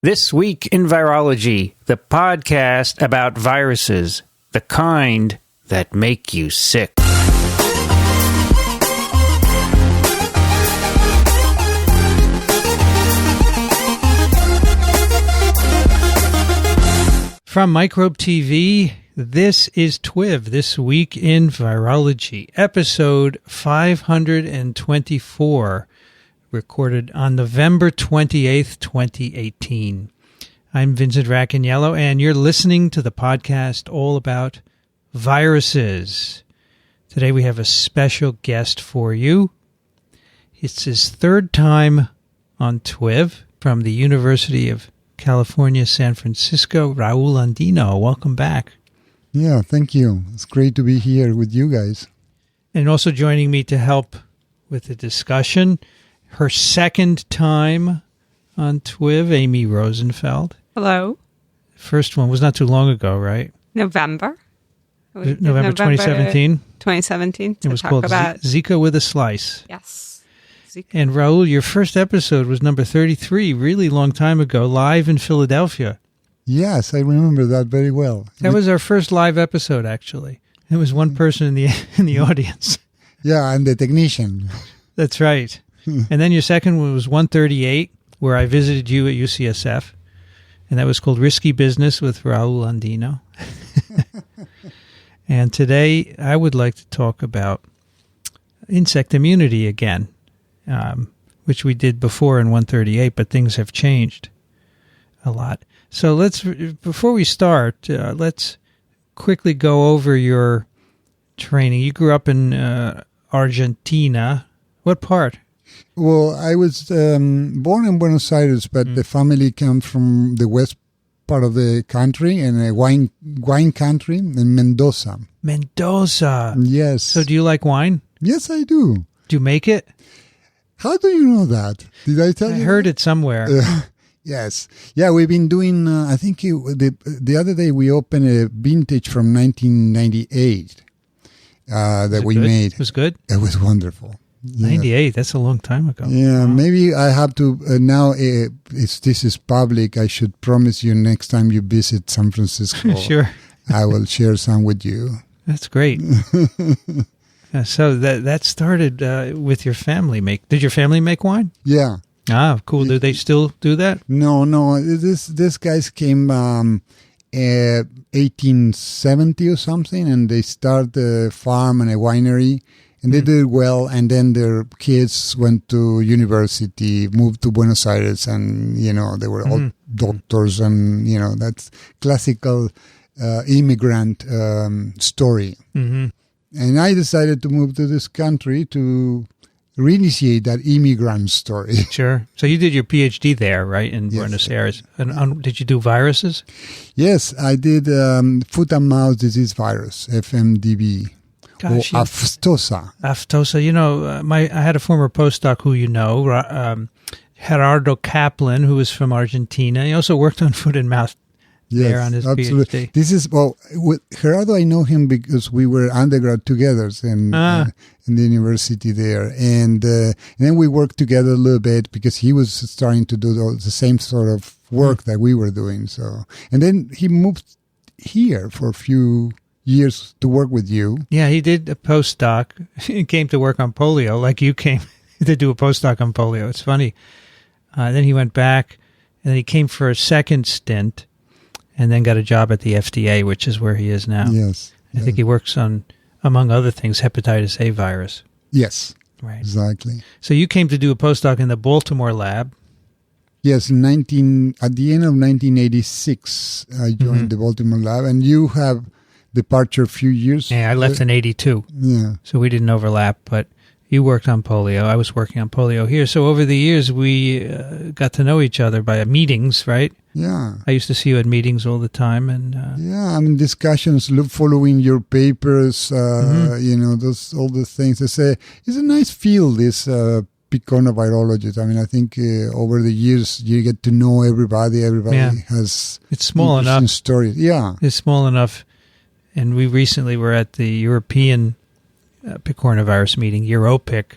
This Week in Virology, the podcast about viruses, the kind that make you sick. From Microbe TV, this is TWiV, This Week in Virology, episode 524. Recorded on November 28th, 2018. I'm Vincent Racaniello, and you're listening to the podcast all about viruses. Today we have a special guest for you. It's his third time on TWiV from the University of California, San Francisco, Raul Andino. Welcome back. Yeah, thank you. It's great to be here with you guys. And also joining me to help with the discussion, her second time on TWiV, Amy Rosenfeld. Hello. First one was not too long ago, right? November 2017? 2017. It was called Zika with a Slice. Yes. Zika. And Raul, your first episode was number 33, really long time ago, live in Philadelphia. Yes, I remember that very well. That was our first live episode, actually. There was one person in the audience. Yeah, and the technician. That's right. And then your second one was 138, where I visited you at UCSF. And that was called Risky Business with Raul Andino. And today I would like to talk about insect immunity again, which we did before in 138, but things have changed a lot. So before we start, let's quickly go over your training. You grew up in Argentina. What part? Well, I was born in Buenos Aires, but the family comes from the west part of the country, and a wine country in Mendoza. Mendoza. Yes. So do you like wine? Yes, I do. Do you make it? How do you know that? Did I tell you? I heard it somewhere. Yes. Yeah, we've been doing, I think the other day we opened a vintage from 1998 that we made. It was good? It was wonderful. Yeah. 98, that's a long time ago. Yeah, wow. Maybe I have to, now this is public, I should promise you next time you visit San Francisco, Sure. I will share some with you. That's great. So that started with your family. Did your family make wine? Yeah. Ah, cool. Do they still do that? No. This guys came 1870 or something, and they started a farm and a winery. And they did well, and then their kids went to university, moved to Buenos Aires, and, they were all doctors, and, that's classical immigrant story. Mm-hmm. And I decided to move to this country to reinitiate that immigrant story. Sure. So you did your PhD there, right, in Buenos Aires. And did you do viruses? Yes, I did foot and mouth disease virus, FMDV. Gosh, Aftosa. Aftosa. I had a former postdoc who Gerardo Kaplan, who was from Argentina. He also worked on foot and mouth there on his absolutely. PhD. This is, with Gerardo, I know him because we were undergrad together in the university there. And then we worked together a little bit because he was starting to do the same sort of work that we were doing. So, and then he moved here for a few years to work with you. Yeah, he did a postdoc. He came to work on polio, like you came to do a postdoc on polio. It's funny. Then he went back, and then he came for a second stint, and then got a job at the FDA, which is where he is now. Yes. I think he works on, among other things, hepatitis A virus. Yes. Right. Exactly. So you came to do a postdoc in the Baltimore lab. Yes, at the end of 1986, I joined the Baltimore lab, and you have departure a few years. Yeah, I left in 82. Yeah. So we didn't overlap, but you worked on polio. I was working on polio here. So over the years, we got to know each other by meetings, right? Yeah. I used to see you at meetings all the time. And discussions, following your papers, all the things. They say, it's a nice field, this picornavirologist. I think over the years, you get to know everybody. Everybody has it's small enough. Stories. Yeah. It's small enough. And we recently were at the European picornavirus meeting, EuroPic,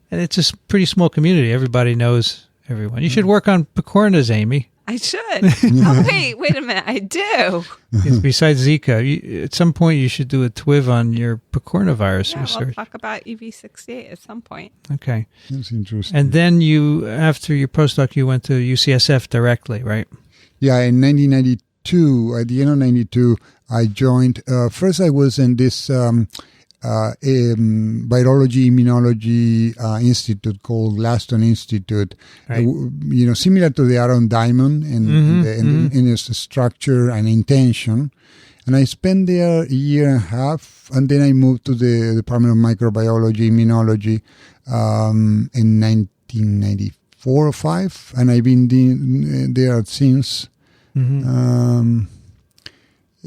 and it's a pretty small community. Everybody knows everyone. You should work on picornas, Amy. I should. Oh, wait a minute. I do. Besides Zika, at some point you should do a TWiV on your coronavirus research. We'll talk about EV68 at some point. Okay. That's interesting. And then you, after your postdoc, you went to UCSF directly, right? Yeah, in 1992, at the end of 92, I joined. First, I was in this virology immunology institute called Glaston Institute, Right. Similar to the Aaron Diamond in its structure and intention. And I spent there a year and a half, and then I moved to the Department of Microbiology Immunology in 1994 or 5, and I've been there since.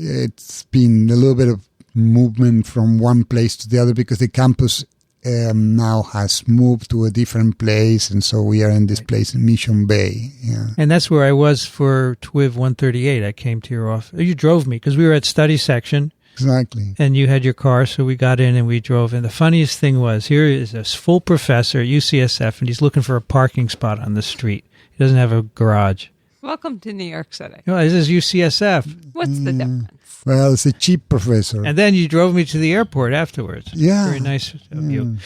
It's been a little bit of movement from one place to the other because the campus now has moved to a different place, and so we are in this place in Mission Bay. Yeah. And that's where I was for TWiV 138. I came to your office. You drove me because we were at study section. Exactly. And you had your car, so we got in and we drove. And the funniest thing was, here is a full professor at UCSF, and he's looking for a parking spot on the street. He doesn't have a garage. Welcome to New York City. Well, this is UCSF. What's the difference? Well, it's a cheap professor. And then you drove me to the airport afterwards. Yeah. Very nice of you.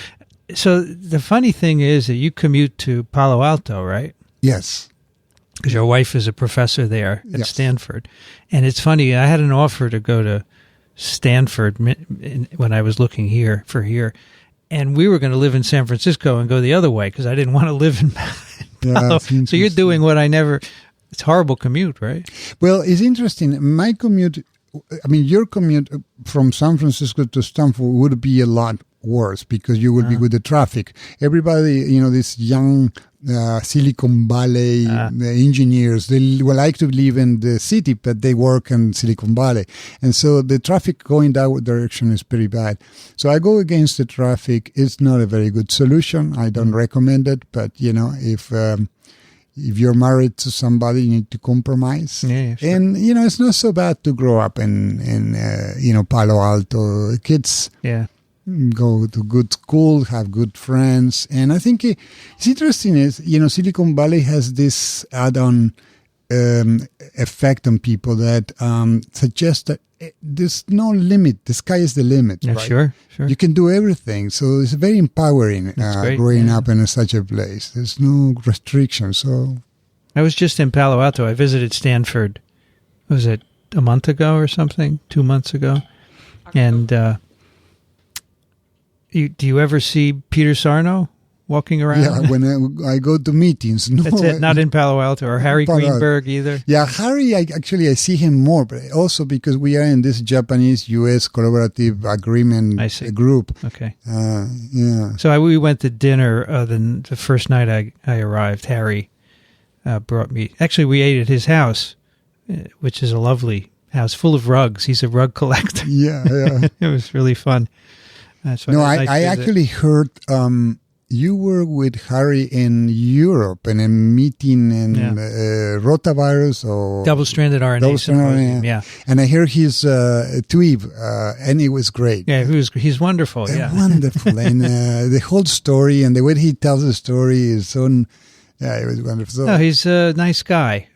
So the funny thing is that you commute to Palo Alto, right? Yes. Because your wife is a professor there at Yes. Stanford. And it's funny, I had an offer to go to Stanford when I was looking here. And we were going to live in San Francisco and go the other way because I didn't want to live in Palo. So you're doing what I never... It's a horrible commute, right? Well, it's interesting. My commute, your commute from San Francisco to Stanford would be a lot worse because you would be with the traffic. Everybody, these young Silicon Valley engineers, they would like to live in the city, but they work in Silicon Valley. And so the traffic going that direction is pretty bad. So I go against the traffic. It's not a very good solution. I don't recommend it, but, if you're married to somebody, you need to compromise. Yeah, sure. And, it's not so bad to grow up in Palo Alto. Kids go to good school, have good friends. And I think it's interesting is, Silicon Valley has this add-on effect on people that suggests that there's no limit. The sky is the limit. Yeah, right? Sure. You can do everything. So it's very empowering growing up in such a place. There's no restrictions. So I was just in Palo Alto. I visited Stanford, was it a month ago or something? 2 months ago? And do you ever see Peter Sarno walking around? Yeah, when I go to meetings. No, That's it, not in Palo Alto. Or Harry Greenberg either? Yeah, Harry, I see him more, but also because we are in this Japanese-U.S. collaborative agreement group. Okay. Yeah. So we went to dinner the first night I arrived. Harry brought me. Actually, we ate at his house, which is a lovely house full of rugs. He's a rug collector. Yeah. It was really fun. No, I actually heard you were with Harry in Europe in a meeting in rotavirus or double-stranded RNA. Double-stranded RNA. Yeah. And I heard his TWiV, and it was great. Yeah, he's wonderful. Yeah, wonderful. And the whole story and the way he tells the story is so. Yeah, it was wonderful. So, no, he's a nice guy.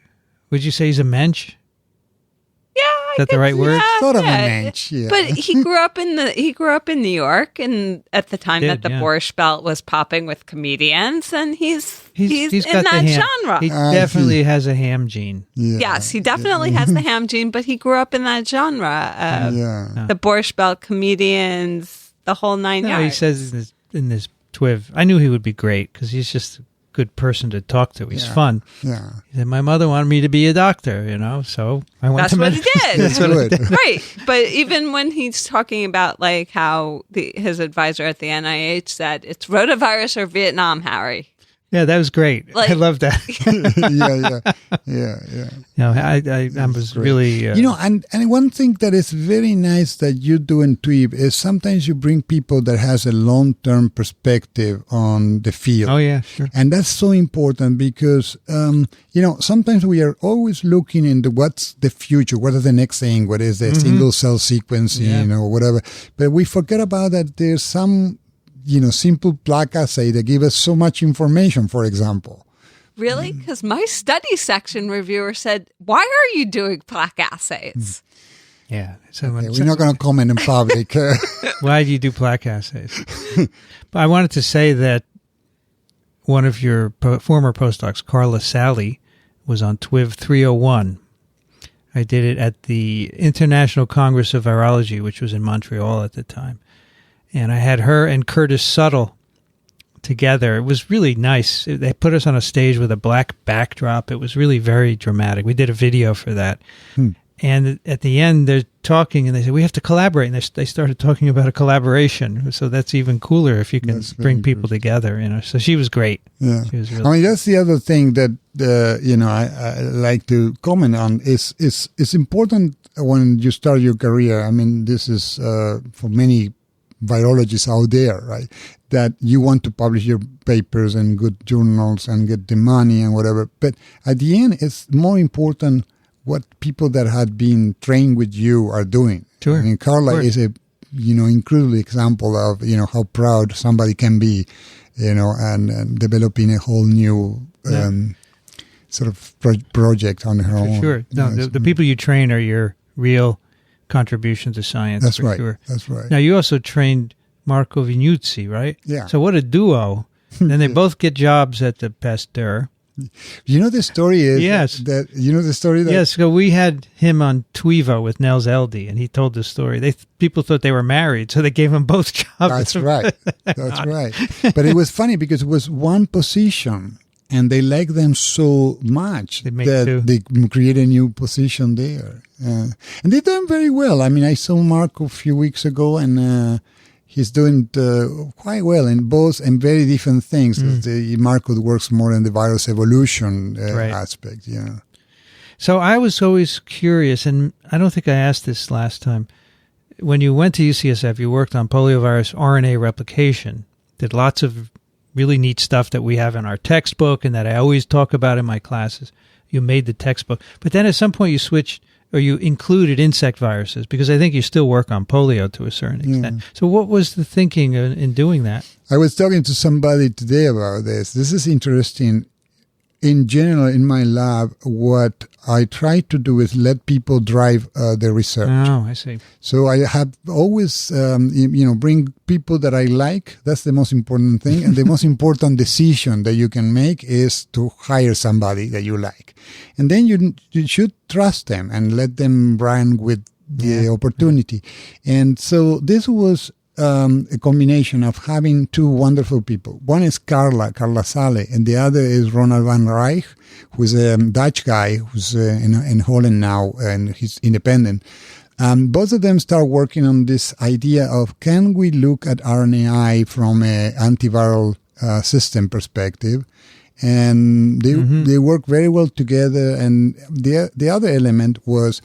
Would you say he's a mensch? Yeah, is that the right word? Sort of a mensch, yeah. But he grew up in New York, and at the time that the Borscht Belt was popping with comedians, and he's in that genre. He definitely has a ham gene. Yeah. Yes, he definitely has the ham gene, but he grew up in that genre. The Borscht Belt comedians, the whole nine yards. He says in this TWiV, I knew he would be great because he's just good person to talk to. He's fun. Yeah. He said, my mother wanted me to be a doctor, so I went to That's what he did. That's what I did. Right. But even when he's talking about like how his advisor at the NIH said, it's rotavirus or Vietnam, Harry. Yeah, that was great. I love that. Yeah. I was really... and one thing that is very nice that you do in TWiV is sometimes you bring people that has a long-term perspective on the field. Oh, yeah, sure. And that's so important because, sometimes we are always looking into what's the future, what is the next thing, what is the single-cell sequencing, whatever. But we forget about that there's some... simple plaque assay that give us so much information, for example. Really? Because my study section reviewer said, why are you doing plaque assays? Yeah. So we're not going to comment in public. Why do you do plaque assays? But I wanted to say that one of your former postdocs, Carla Sally, was on TWiV 301. I did it at the International Congress of Virology, which was in Montreal at the time. And I had her and Curtis Suttle together. It was really nice. They put us on a stage with a black backdrop. It was really very dramatic. We did a video for that. And at the end, they're talking, and they said, we have to collaborate. And they started talking about a collaboration. So that's even cooler if you can bring people together. So she was great. Yeah. She was really that's the other thing that, I like to comment on is it's important when you start your career. This is for many virologists out there, right? That you want to publish your papers in good journals and get the money and whatever. But at the end, it's more important what people that had been trained with you are doing. Sure. Carla is a, incredible example of, how proud somebody can be, and developing a whole new sort of project on her own. Sure. No, the people you train are your real contribution to science. That's right. Sure. That's right. Now, you also trained Marco Vignuzzi, right? Yeah. So what a duo. And they both get jobs at the Pasteur. The story is yes. that the story that yes, so we had him on TWiV with Nels Elde, and he told the story. People thought they were married, so they gave him both jobs. That's right. That's right. But it was funny because it was one position, and they liked them so much that they created a new position there. And they're doing very well. I saw Marco a few weeks ago, and he's doing quite well in both and very different things. Marco works more in the virus evolution aspect. Yeah. So I was always curious, and I don't think I asked this last time. When you went to UCSF, you worked on poliovirus RNA replication, did lots of really neat stuff that we have in our textbook and that I always talk about in my classes. You made the textbook. But then at some point you switched, or you included insect viruses, because I think you still work on polio to a certain extent. So what was the thinking in doing that? I was talking to somebody today about this. This is interesting. In general, in my lab, what I try to do is let people drive the research. Oh, I see. So I have always, bring people that I like. That's the most important thing. And the most important decision that you can make is to hire somebody that you like. And then you should trust them and let them run with the opportunity. And so this was a combination of having two wonderful people. One is Carla Sale, and the other is Ronald van Rijk, who's a Dutch guy who's in Holland now, and he's independent. Both of them start working on this idea of, can we look at RNAi from an antiviral system perspective? And they work very well together. And the other element was,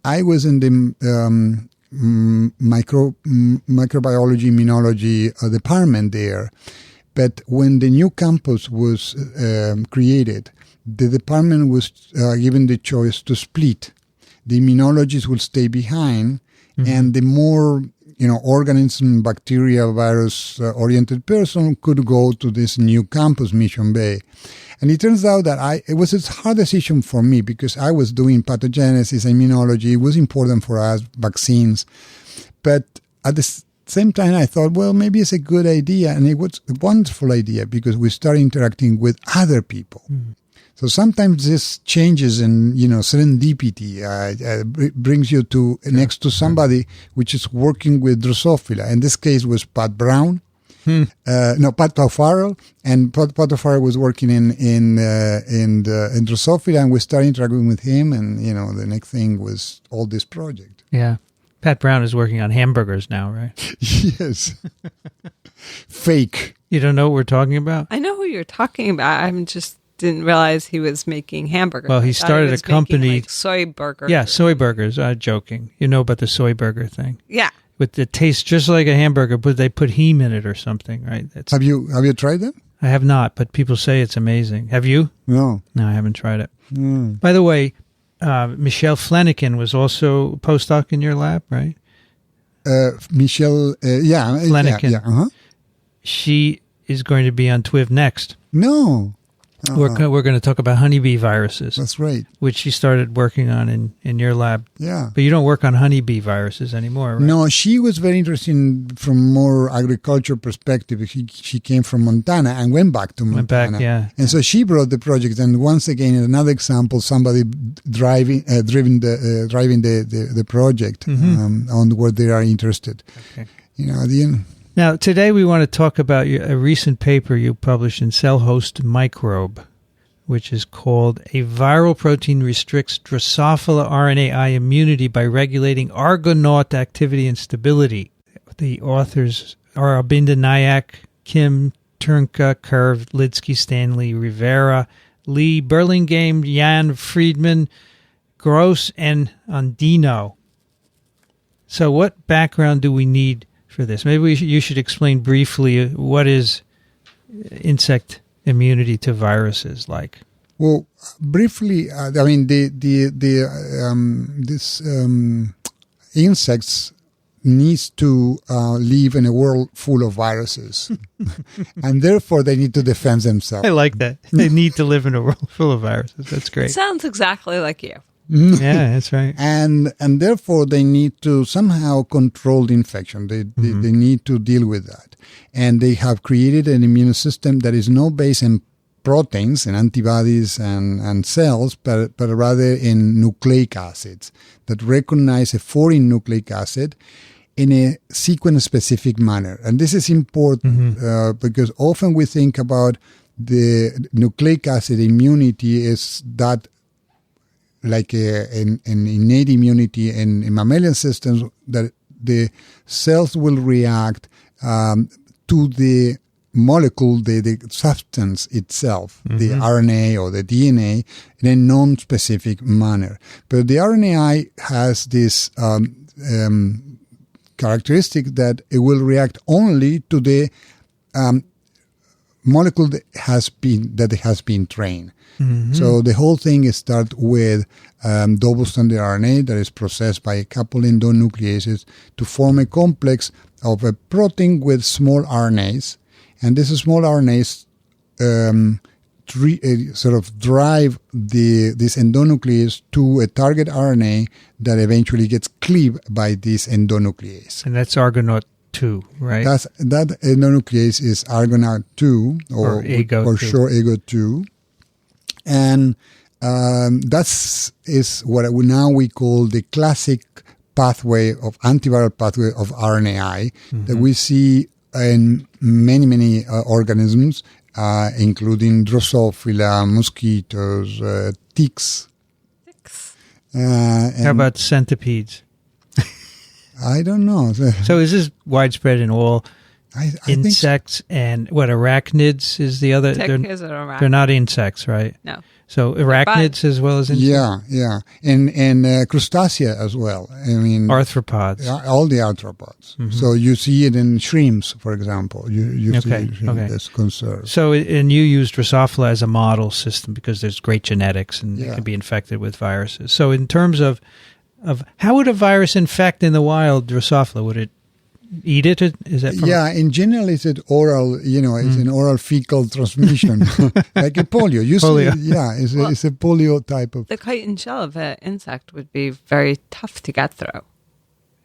I was in the microbiology immunology department there, but when the new campus was created, the department was given the choice to split. The immunologists will stay behind, and the more organism, bacteria, virus oriented person could go to this new campus, Mission Bay. And it turns out that it was a hard decision for me because I was doing pathogenesis, immunology. It was important for us, vaccines. But at the same time, I thought, well, maybe it's a good idea. And it was a wonderful idea because we started interacting with other people. So sometimes this changes in, serendipity brings you to next to somebody which is working with Drosophila. In this case was Pat Brown. Pat O'Farrell, and Pat O'Farrell was working in Drosophila, and we started interacting with him, and the next thing was all this project. Yeah, Pat Brown is working on hamburgers now, right? Yes. Fake. You don't know what we're talking about? I know who you're talking about. I just didn't realize he was making hamburgers. Well, he started a company, soy burgers. Yeah, soy burgers. Joking. You know about the soy burger thing? Yeah. But it tastes just like a hamburger, but they put heme in it or something, right? Have you tried them? I have not, but people say it's amazing. Have you? No. No, I haven't tried it. By the way, Michelle Flanagan was also a postdoc in your lab, right? Michelle, Flanagan. Yeah. She is going to be on TWiV next. No. Uh-huh. We're going to talk about honeybee viruses. That's right. Which she started working on in your lab. Yeah. But you don't work on honeybee viruses anymore, right? No, she was very interested from more agriculture perspective. She came from Montana and went back to Montana. Went back, yeah. And so she brought the project. And once again, another example, somebody driving the project on what they are interested. Okay. At the end. Now, today we want to talk about a recent paper you published in Cell Host Microbe, which is called A Viral Protein Restricts Drosophila RNAi Immunity by Regulating Argonaute Activity and Stability. The authors are Abinda Nayak, Kim, Turnka, Curve, Lidsky, Stanley, Rivera, Lee, Burlingame, Jan, Friedman, Gross, and Andino. So what background do we need for this? Maybe you should explain briefly what is insect immunity to viruses like. Well, briefly, insects needs to live in a world full of viruses, and therefore they need to defend themselves. I like that. They need to live in a world full of viruses. That's great. Sounds exactly like you. Yeah, that's right. And therefore they need to somehow control the infection. They need to deal with that. And they have created an immune system that is not based in proteins and antibodies and cells, but rather in nucleic acids that recognize a foreign nucleic acid in a sequence-specific manner. And this is important because often we think about the nucleic acid immunity is that like an innate immunity in mammalian systems, that the cells will react to the molecule, the substance itself, the RNA or the DNA, in a non-specific manner. But the RNAi has this characteristic that it will react only to the molecule that has been trained. So the whole thing starts with double-stranded RNA that is processed by a couple endonucleases to form a complex of a protein with small RNAs, and these small RNAs sort of drive this endonuclease to a target RNA that eventually gets cleaved by this endonuclease. And that's Argonaute 2, right? That endonuclease is Argonaute 2 or short AGO2. And is what now we call the classic antiviral pathway of RNAi that we see in many organisms, including Drosophila, mosquitoes, ticks. How about centipedes? I don't know. So is this widespread in all insects and what, arachnids is the other? Tick is an arachnid. They're not insects, right? No. So arachnids as well as insects? Yeah. And crustacea as well. I mean, arthropods. All the arthropods. So you see it in shrimps, for example. You see it as conserved. So, and you use Drosophila as a model system because there's great genetics and it can be infected with viruses. So in terms of how would a virus infect in the wild Drosophila? Would it eat it? Is that in general it's an oral, it's an oral fecal transmission, like a polio. Usually, it's a polio type of. The chitin shell of an insect would be very tough to get through.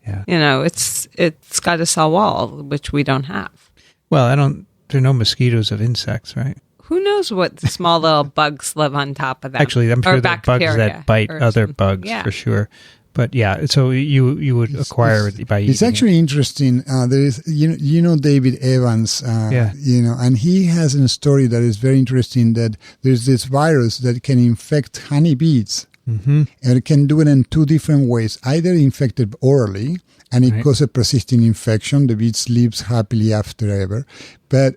Yeah. It's got a cell wall, which we don't have. Well, there are no mosquitoes of insects, right? Who knows what small little bugs live on top of that? Actually, I'm sure there are bugs that bite other bugs for sure. But so you would acquire it by eating. It's actually interesting. There is, David Evans, and he has a story that is very interesting. That there's this virus that can infect honeybees, and it can do it in two different ways. Either infected orally, and it causes a persisting infection. The bees lives happily after ever. But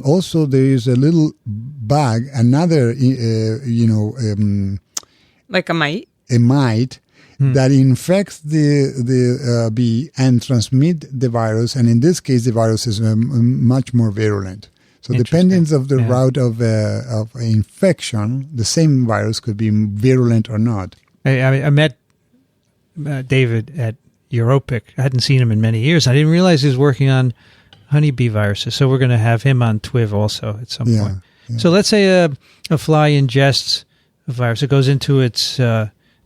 also there is a little bug, another like a mite. A mite. That infects the bee and transmit the virus, and in this case, the virus is much more virulent. So, depending on the route of infection, the same virus could be virulent or not. I met David at Europic. I hadn't seen him in many years. I didn't realize he was working on honeybee viruses. So we're going to have him on TWiV also at some point. Yeah. So let's say a fly ingests a virus. It goes into its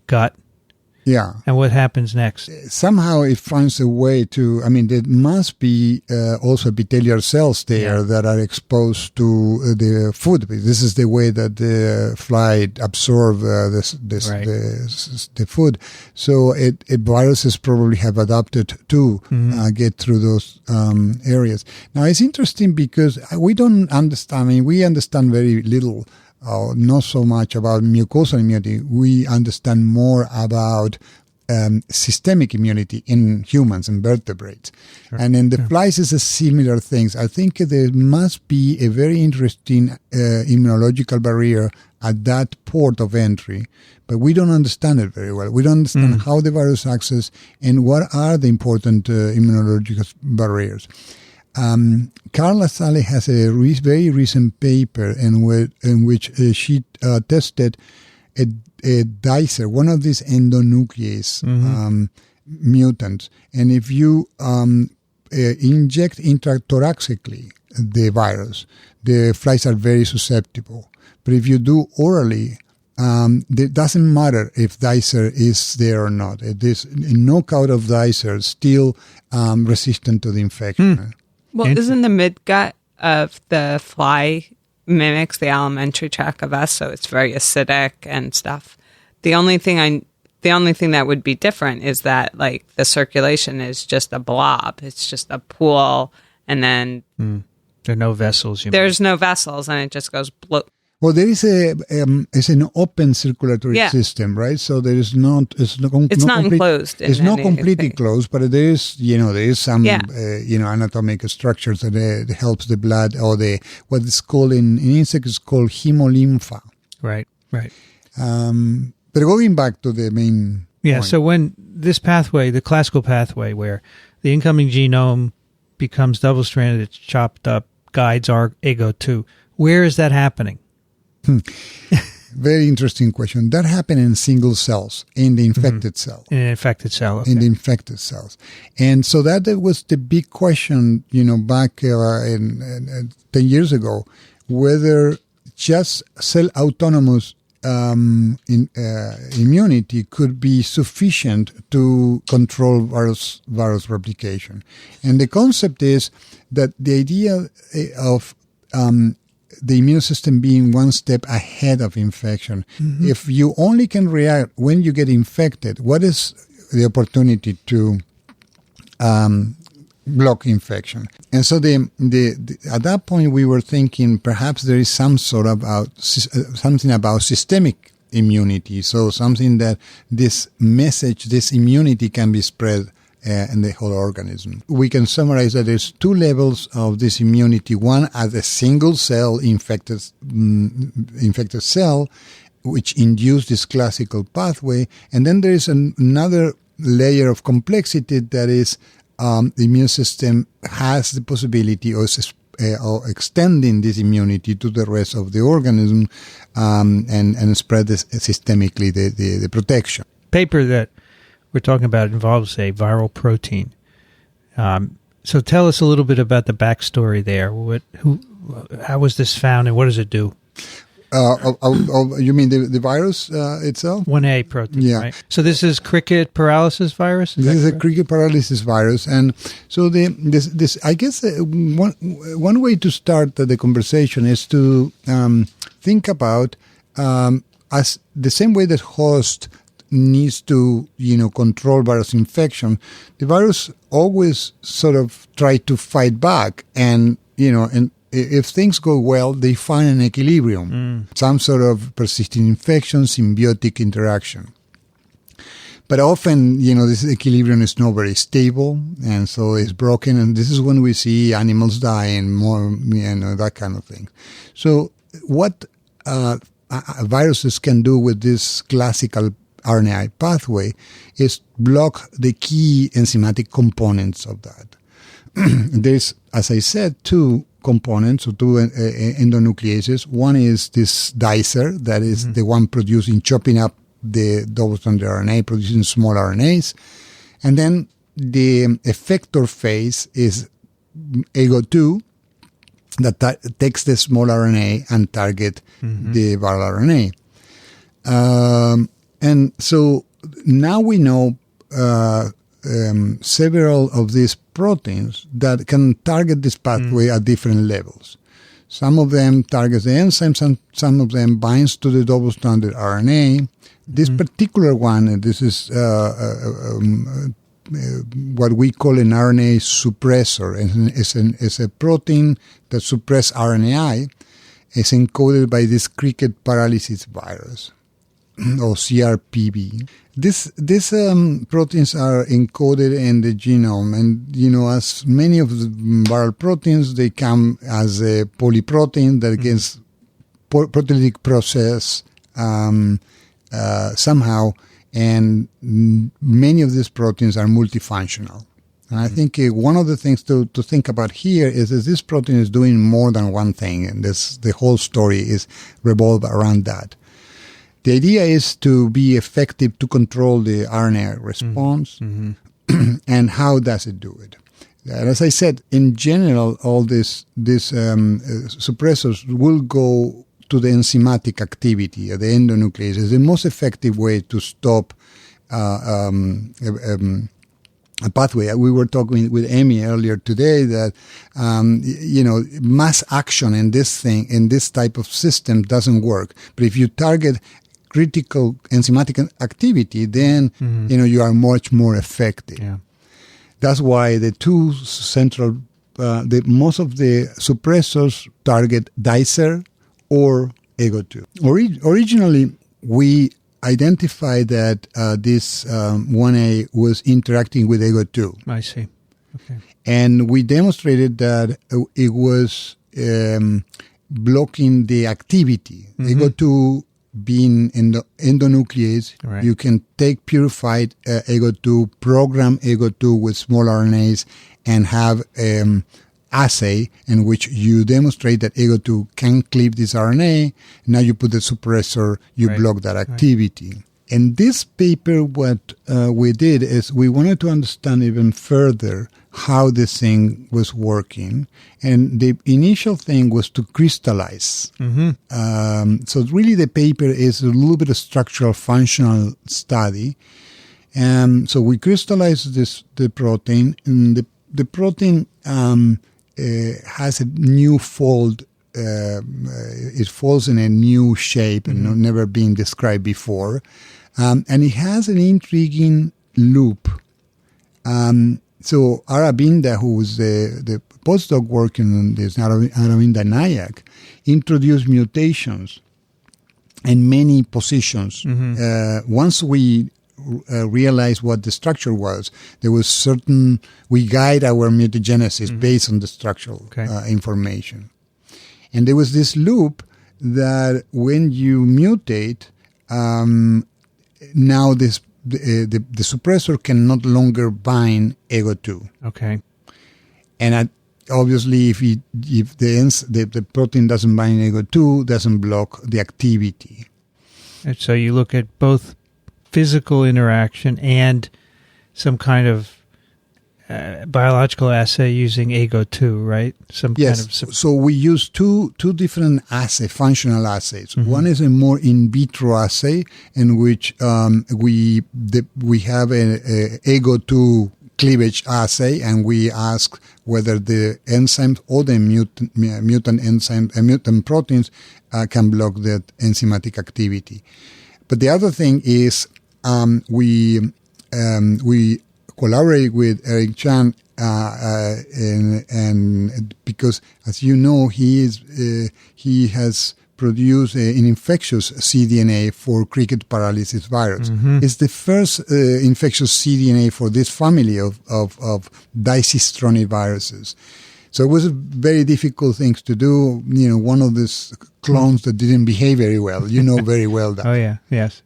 gut. Yeah. And what happens next? Somehow it finds a way to, there must be also epithelial cells there that are exposed to the food. This is the way that the fly absorb the food. So viruses probably have adapted to get through those areas. Now it's interesting because we don't understand, we understand very little. Not so much about mucosal immunity. We understand more about systemic immunity in humans and vertebrates. Sure. And in the flies is a similar thing. I think there must be a very interesting immunological barrier at that port of entry, but we don't understand it very well. We don't understand how the virus acts and what are the important immunological barriers. Carl Lassalle has a very recent paper in which she tested a dicer, one of these endonuclease mutants. And if you inject intrathoracically the virus, the flies are very susceptible. But if you do orally, it doesn't matter if dicer is there or not. This knockout of dicer still resistant to the infection. Well, isn't the midgut of the fly mimics the alimentary tract of us, so it's very acidic and stuff. The only thing that would be different is that like the circulation is just a blob. It's just a pool, and then there are no vessels. There's no vessels, and it just goes bloop. Well, there is it's an open circulatory system, right? So there is not, it's not enclosed. It's not completely closed, but there is some, anatomic structures that helps the blood or what is called in insects is called hemolympha. Right. But going back to the main point. So when this pathway, the classical pathway where the incoming genome becomes double-stranded, it's chopped up, guides our AGO2, where is that happening? Very interesting question. That happened in single cells, in the infected cell. In an infected cell, okay. In the infected cells. And so that was the big question, back 10 years ago, whether just cell-autonomous immunity could be sufficient to control virus replication. And the concept is that the idea of the immune system being one step ahead of infection. If you only can react when you get infected, what is the opportunity to block infection? And so at that point we were thinking perhaps there is some sort of something about systemic immunity. So something that this immunity can be spread in the whole organism. We can summarize that there's two levels of this immunity. One as a single cell infected cell, which induce this classical pathway. And then there is another layer of complexity that is the immune system has the possibility of extending this immunity to the rest of the organism and spread this systemically the protection. Paper that we're talking about involves a viral protein. So tell us a little bit about the backstory there. How was this found, and what does it do? You mean the virus itself? 1A protein, right? So this is cricket paralysis virus? This is a cricket paralysis virus. And so this I guess one way to start the conversation is to think about as the same way that host needs to, control virus infection, the virus always sort of try to fight back and if things go well, they find an equilibrium, some sort of persisting infection, symbiotic interaction. But often, this equilibrium is not very stable, and so it's broken, and this is when we see animals die and more, that kind of thing. So what viruses can do with this classical RNAi pathway is block the key enzymatic components of that. There's, as I said, two components or two endonucleases. One is this dicer, that is the one chopping up the double-stranded RNA, producing small RNAs. And then the effector phase is AGO2, that takes the small RNA and target the viral RNA. And so now we know several of these proteins that can target this pathway at different levels. Some of them target the enzymes, some of them binds to the double-stranded RNA. This particular one, and this is what we call an RNA suppressor. It's a protein that suppresses RNAi. It's encoded by this cricket paralysis virus, or CRPV. These proteins are encoded in the genome, and as many of the viral proteins, they come as a polyprotein that gets proteolytic process somehow, and many of these proteins are multifunctional. And I think one of the things to think about here is that this protein is doing more than one thing, and the whole story is revolved around that. The idea is to be effective to control the RNA response, and how does it do it? And as I said, in general, all these suppressors will go to the enzymatic activity at the endonuclease. It's the most effective way to stop a pathway. We were talking with Amy earlier today that mass action in this type of system doesn't work. But if you target critical enzymatic activity, then you are much more effective. Yeah. That's why the two central, most of the suppressors target dicer or AGO2. Originally, we identified that this 1A was interacting with AGO2. I see. Okay. And we demonstrated that it was blocking the activity. AGO2 being in the endonuclease, right. You can take purified AGO2, program AGO2 with small RNAs, and have assay in which you demonstrate that AGO2 can cleave this RNA. Now you put the suppressor, you block that activity. Right. In this paper, what we did is we wanted to understand even further how this thing was working. And the initial thing was to crystallize. So really the paper is a little bit of structural functional study. So we crystallized the protein, and the protein has a new fold. It folds in a new shape and never been described before. And it has an intriguing loop. So Aravinda, who was the postdoc working on this, Aravinda Nayak, introduced mutations in many positions. Once we realized what the structure was, there was we guide our mutagenesis based on the structural information. And there was this loop that when you mutate, now the suppressor can no longer bind AGO2. Okay. And obviously, if the protein doesn't bind AGO2, doesn't block the activity. And so you look at both physical interaction and some kind of biological assay using AGO2, right? So we use two different functional assays. One is a more in vitro assay in which we have a AGO2 cleavage assay, and we ask whether the enzymes or the mutant enzymes and mutant proteins can block that enzymatic activity. But the other thing is we collaborate with Eric Chan, and because, as you know, he has produced an infectious cDNA for cricket paralysis virus. It's the first infectious cDNA for this family of dicystronid viruses. So it was a very difficult thing to do. One of these clones that didn't behave very well. Very well that. Oh yeah, yes.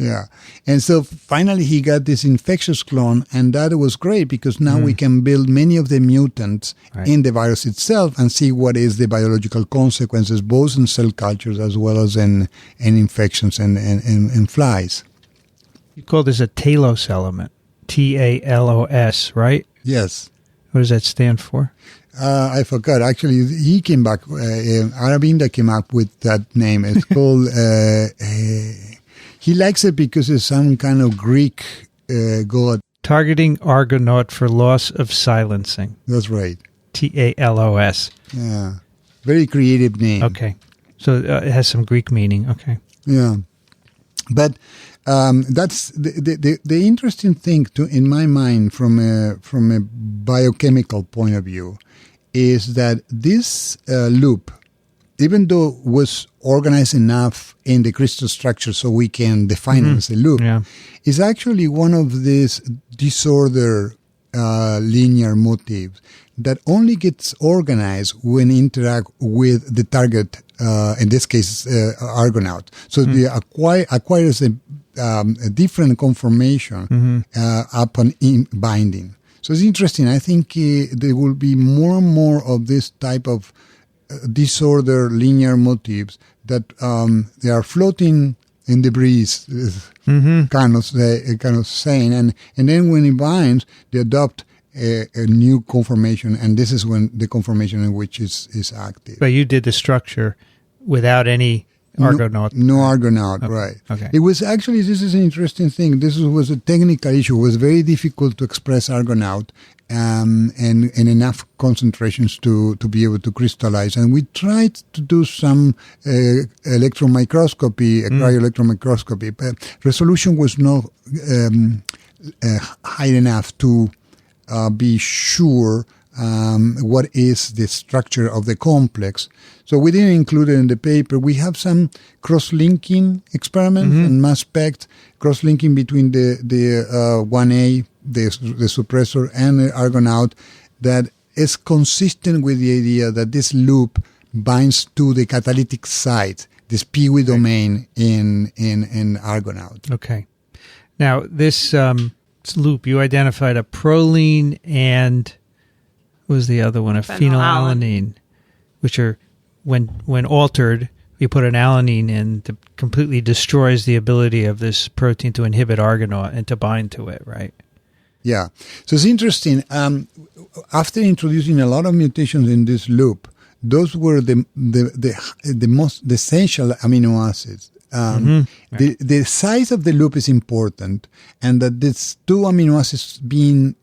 Yeah. And so finally he got this infectious clone, and that was great because now we can build many of the mutants in the virus itself and see what is the biological consequences, both in cell cultures as well as in infections and flies. You call this a talos element, TALOS, right? Yes. What does that stand for? I forgot. Actually, he came back. Aravinda came up with that name. It's called. He likes it because it's some kind of Greek god. Targeting Argonaute for loss of silencing. That's right. TALOS. Yeah, very creative name. Okay, so it has some Greek meaning. Okay. Yeah, but that's the interesting thing in my mind from a biochemical point of view is that this loop, even though it was organized enough in the crystal structure so we can define it as a loop, is actually one of these disorder linear motifs that only gets organized when interact with the target, in this case, Argonaute. So they acquires a different conformation upon binding. So it's interesting. I think there will be more and more of this type of disorder linear motifs that they are floating in the breeze, kind of saying, and then when it binds, they adopt a new conformation, and this is when the conformation in which is active. But you did the structure without any Argonaute. No Argonaute, okay. Right. Okay. It was actually, this is an interesting thing. This was a technical issue. It was very difficult to express Argonaute and enough concentrations to be able to crystallize. And we tried to do some electron microscopy, cryo-electron microscopy, but resolution was not high enough to be sure what is the structure of the complex. So we didn't include it in the paper. We have some cross-linking experiments and mass spec cross-linking between the 1A, the suppressor, and the Argonaute that is consistent with the idea that this loop binds to the catalytic site, this PWI domain in Argonaute. Okay. Now, this loop, you identified a proline and what was the other one? A phenylalanine, which are, when altered, you put an alanine in, that completely destroys the ability of this protein to inhibit Argonaute and to bind to it, right? Yeah. So it's interesting. After introducing a lot of mutations in this loop, those were the most essential amino acids. The size of the loop is important, and that these two amino acids being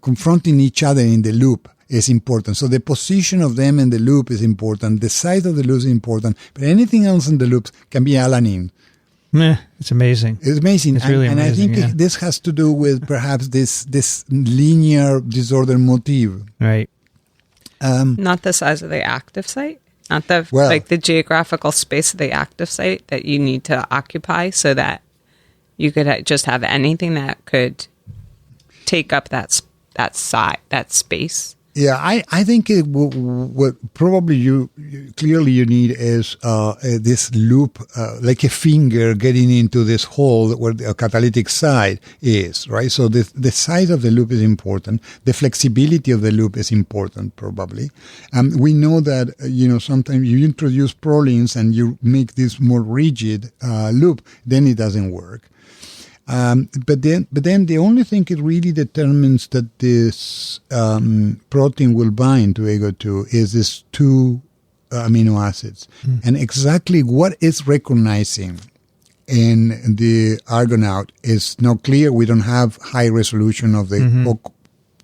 confronting each other in the loop is important. So the position of them in the loop is important. The size of the loop is important. But anything else in the loops can be alanine. It's amazing. It's amazing. It's really amazing. And I think this has to do with perhaps this linear disorder motif. Right. Not the size of the active site? Not the geographical space of the active site that you need to occupy so that you could just have anything that could take up that space. Yeah, I think what probably you need is this loop, like a finger getting into this hole where the catalytic site is, right? So the size of the loop is important. The flexibility of the loop is important, probably. We know that, sometimes you introduce prolines and you make this more rigid loop, then it doesn't work. But then the only thing it really determines that this protein will bind to AGO2 is these two amino acids. And exactly what it's recognizing in the Argonaute is not clear. We don't have high resolution of the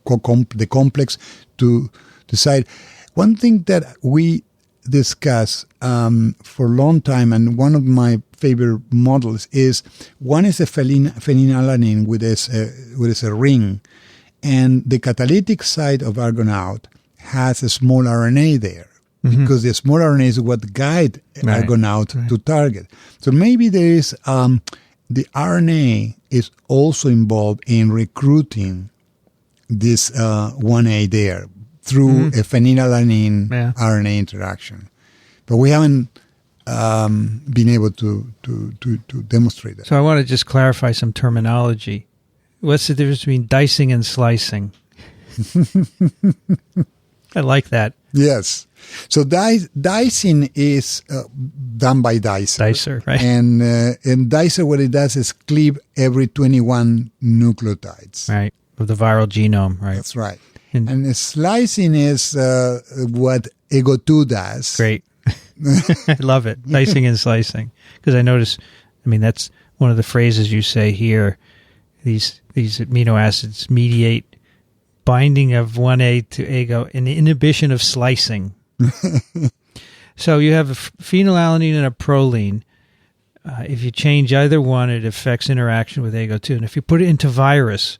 the complex to decide. One thing that we discuss for a long time, and one of my favorite models is one is a phenylalanine with a ring, and the catalytic site of Argonaute has a small RNA there because the small RNA is what guide Argonaute to target. So maybe there is the RNA is also involved in recruiting this 1A there through a phenylalanine RNA interaction. But we haven't been able to demonstrate that. So I want to just clarify some terminology. What's the difference between dicing and slicing? I like that. Yes. So dicing is done by dicer. Right. And dicer, what it does is cleave every 21 nucleotides. Right. of the viral genome, right? That's right. And the slicing is what AGO2 does. Great. I love it. Dicing and slicing. Because I notice, that's one of the phrases you say here. These amino acids mediate binding of 1A to AGO and inhibition of slicing. So you have a phenylalanine and a proline. If you change either one, it affects interaction with AGO2. And if you put it into virus,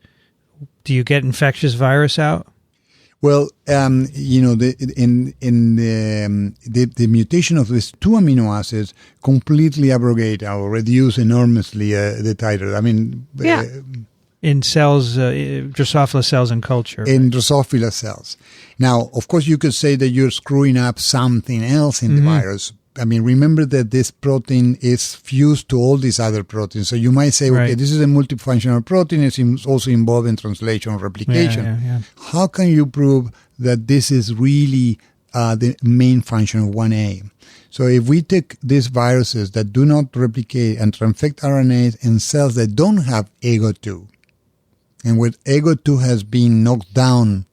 do you get infectious virus out? Well, the mutation of these two amino acids completely abrogate or reduce enormously the titer. In cells, Drosophila cells in culture. In Drosophila cells. Now, of course, you could say that you're screwing up something else in the virus. Remember that this protein is fused to all these other proteins. So you might say, okay, this is a multifunctional protein. It's also involved in translation or replication. Yeah. How can you prove that this is really the main function of 1A? So if we take these viruses that do not replicate and transfect RNAs in cells that don't have AGO2, and where AGO2 has been knocked down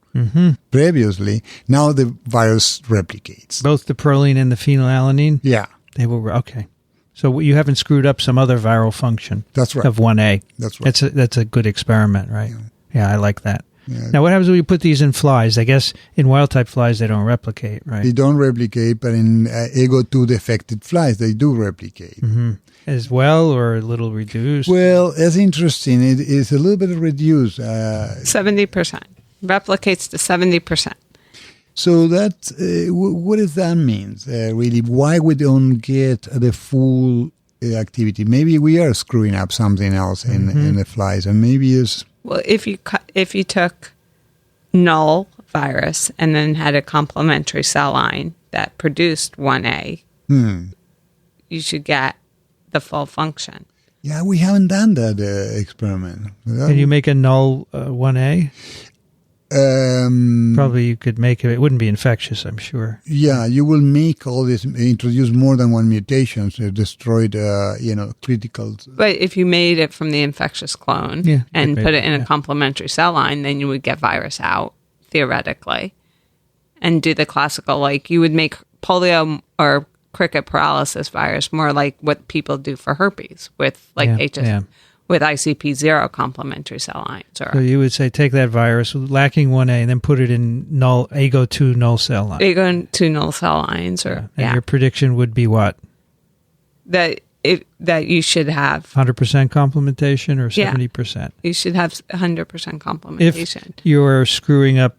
previously, now the virus replicates. Both the proline and the phenylalanine? Yeah. They will, okay. So you haven't screwed up some other viral function. That's right. Of 1A. That's right. That's a good experiment, right? Yeah, I like that. Yeah. Now, what happens when you put these in flies? I guess in wild-type flies, they don't replicate, right? They don't replicate, but in AGO2-defected flies, they do replicate. As well, or a little reduced? Well, that's interesting. It is a little bit reduced. 70%. Replicates to 70%. So that, what does that mean, really? Why we don't get the full activity? Maybe we are screwing up something else in the flies, and maybe it's... Well, if you took null virus and then had a complementary cell line that produced 1A, you should get the full function. Yeah, we haven't done that experiment. Can you make a null 1A? Probably you could make it. It wouldn't be infectious, I'm sure. Yeah, you will make all this, introduce more than one mutation, so destroy the, critical. But if you made it from the infectious clone and put it in a complementary cell line, then you would get virus out, theoretically, and do the classical, like you would make polio or cricket paralysis virus more like what people do for herpes with with ICP0 complementary cell lines. So you would say take that virus lacking 1A and then put it in null AGO2 null cell lines. AGO2 null cell lines, and your prediction would be what? That you should have 100% complementation or 70%. You should have 100% complementation. If you're screwing up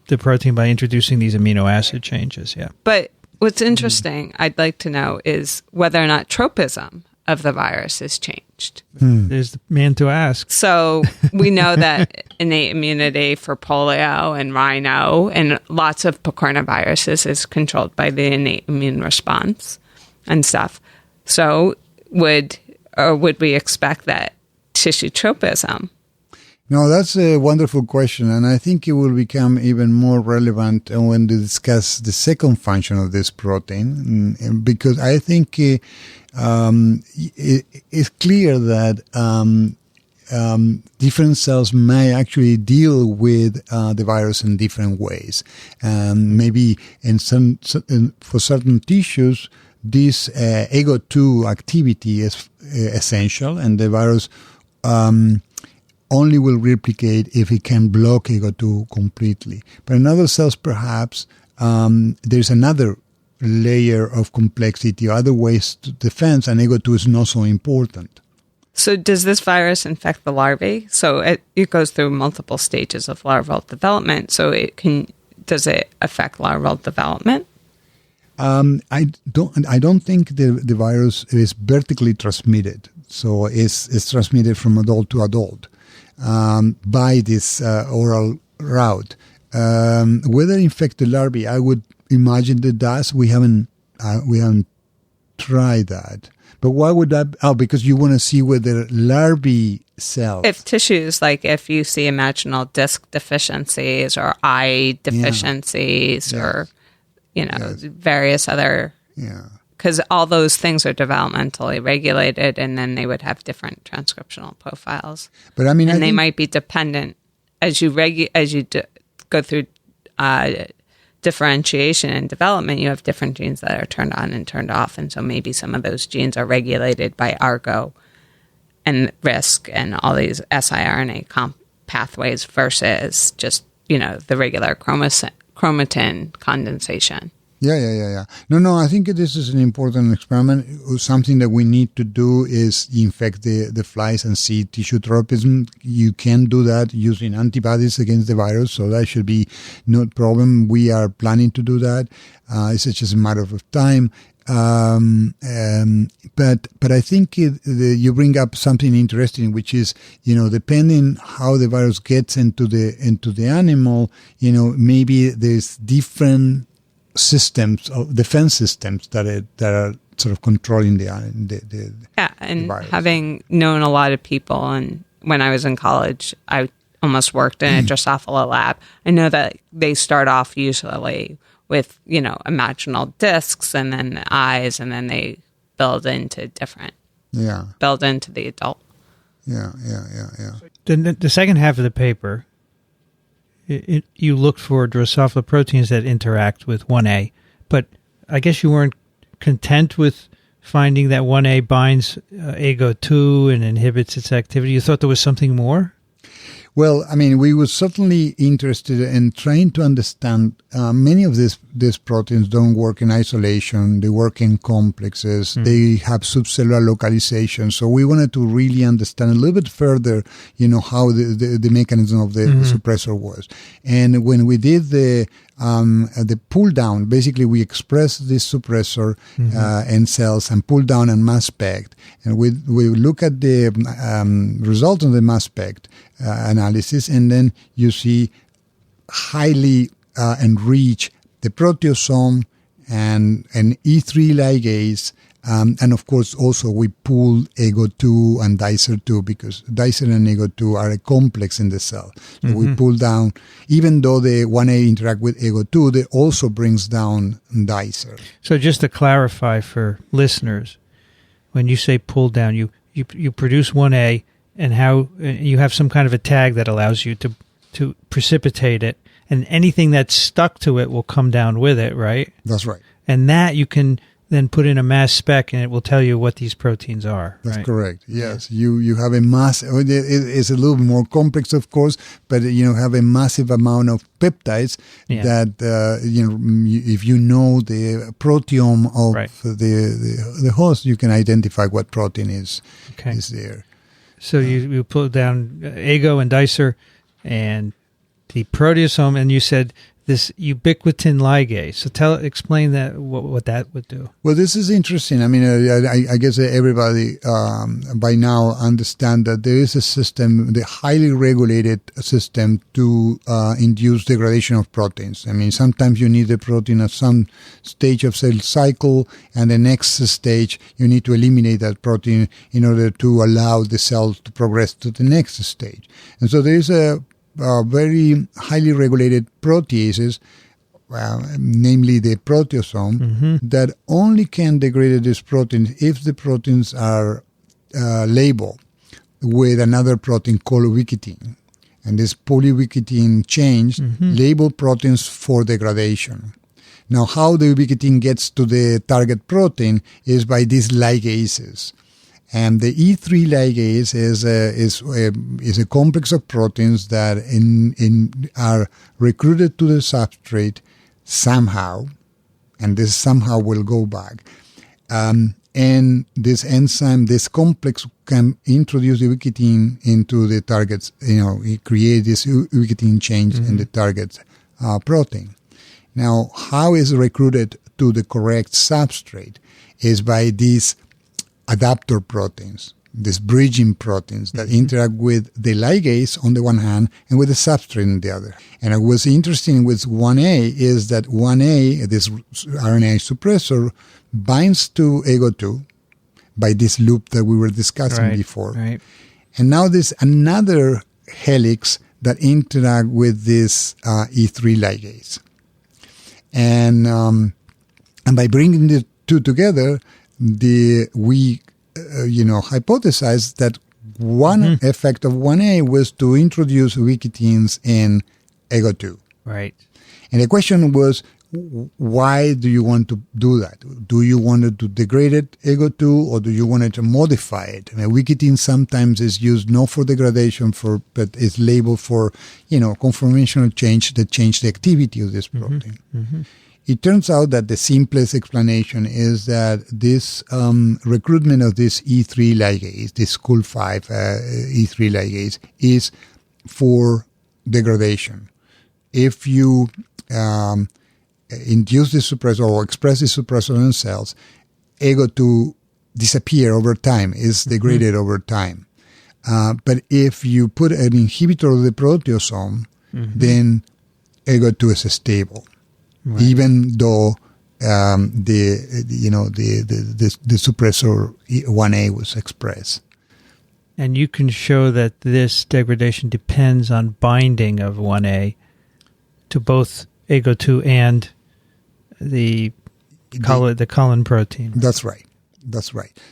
the protein by introducing these amino acid changes. Yeah. But what's interesting, I'd like to know, is whether or not tropism of the virus is changed. There's the man to ask. So we know that innate immunity for polio and rhino and lots of picornaviruses is controlled by the innate immune response and stuff. So would we expect that tissue tropism? No, that's a wonderful question, and I think it will become even more relevant when we discuss the second function of this protein, because I think it's clear that different cells may actually deal with the virus in different ways. Maybe for certain tissues, this AGO2 activity is essential, and the virus only will replicate if it can block AGO2 completely. But in other cells, perhaps, there's another layer of complexity, other ways to defend, and AGO2 is not so important. So does this virus infect the larvae? So it goes through multiple stages of larval development. So does it affect larval development? I don't think the virus is vertically transmitted. So it's transmitted from adult to adult by this oral route. Whether it infects the larvae, I would imagine it does. We haven't tried that. But why would that? Oh, because you want to see whether larvae cells. If tissues, like if you see imaginal disc deficiencies or eye deficiencies or, various other. Yeah. Because all those things are developmentally regulated, and then they would have different transcriptional profiles. But I think they might be dependent as you go through differentiation and development, you have different genes that are turned on and turned off, and so maybe some of those genes are regulated by Argo and RISC and all these siRNA pathways versus just the regular chromatin condensation. Yeah. No, I think this is an important experiment. Something that we need to do is infect the flies and see tissue tropism. You can do that using antibodies against the virus, so that should be no problem. We are planning to do that. It's just a matter of time. But I think you bring up something interesting, which is, depending how the virus gets into the animal, maybe there's different systems of defense systems that are sort of controlling the virus. Having known a lot of people, and when I was in college, I almost worked in a Drosophila lab. I know that they start off usually with imaginal discs and then the eyes, and then they build into the adult. Yeah. The second half of the paper, you looked for Drosophila proteins that interact with 1A, but I guess you weren't content with finding that 1A binds AGO2 and inhibits its activity. You thought there was something more? Well, I mean, we were certainly interested in trying to understand many of these proteins don't work in isolation. They work in complexes. They have subcellular localization. So we wanted to really understand a little bit further, how the mechanism of the suppressor was. And when we did the pull down, basically we expressed this suppressor in cells and pull down and mass spec. And we look at the result of the mass spec analysis, and then you see highly enrich the proteasome and an E3 ligase. And of course, also we pull AGO2 and dicer2 because dicer and AGO2 are a complex in the cell. So we pull down, even though the 1A interact with AGO2, they also brings down dicer. So just to clarify for listeners, when you say pull down, you produce 1A and how you have some kind of a tag that allows you to precipitate it, and anything that's stuck to it will come down with it, right? That's right. And that you can then put in a mass spec, and it will tell you what these proteins are. That's correct. Yes, you have a mass. It's a little more complex, of course, but have a massive amount of peptides that if you know the proteome of the host, you can identify what protein is there. So you pull down AGO and dicer and the proteasome, and you said this ubiquitin ligase. So explain that what that would do. Well, this is interesting. I mean, I guess everybody by now understand that there is a system, the highly regulated system to induce degradation of proteins. I mean, sometimes you need the protein at some stage of cell cycle, and the next stage you need to eliminate that protein in order to allow the cell to progress to the next stage. And so there is a very highly regulated proteases, namely the proteasome, that only can degrade these proteins if the proteins are labeled with another protein called ubiquitin. And this polyubiquitin change label proteins for degradation. Now, how the ubiquitin gets to the target protein is by these ligases. And the E3 ligase is a complex of proteins that are recruited to the substrate somehow, and this somehow will go back. And this enzyme, this complex, can introduce ubiquitin into the targets. It creates this ubiquitin change in the target protein. Now, how is it recruited to the correct substrate? Is by these adapter proteins, these bridging proteins that interact with the ligase on the one hand and with the substrate on the other. And what's interesting with 1A is that 1A, this RNA suppressor, binds to AGO2 by this loop that we were discussing before. Right. And now there's another helix that interact with this E3 ligase. And by bringing the two together, we hypothesize that one effect of 1A was to introduce ubiquitins in AGO2. Right. And the question was, why do you want to do that? Do you want to degrade it, AGO2, or do you want to modify it? I mean, ubiquitin sometimes is used not for degradation, but is labeled for, conformational change that change the activity of this protein. It turns out that the simplest explanation is that this recruitment of this E3 ligase, this Cul5 E3 ligase, is for degradation. If you induce the suppressor or express the suppressor in cells, AGO2 disappear over time, is degraded over time. But if you put an inhibitor of the proteasome, then AGO2 is stable, even though the suppressor 1A was expressed. And you can show that this degradation depends on binding of 1A to both AGO2 and the colon protein. That's right.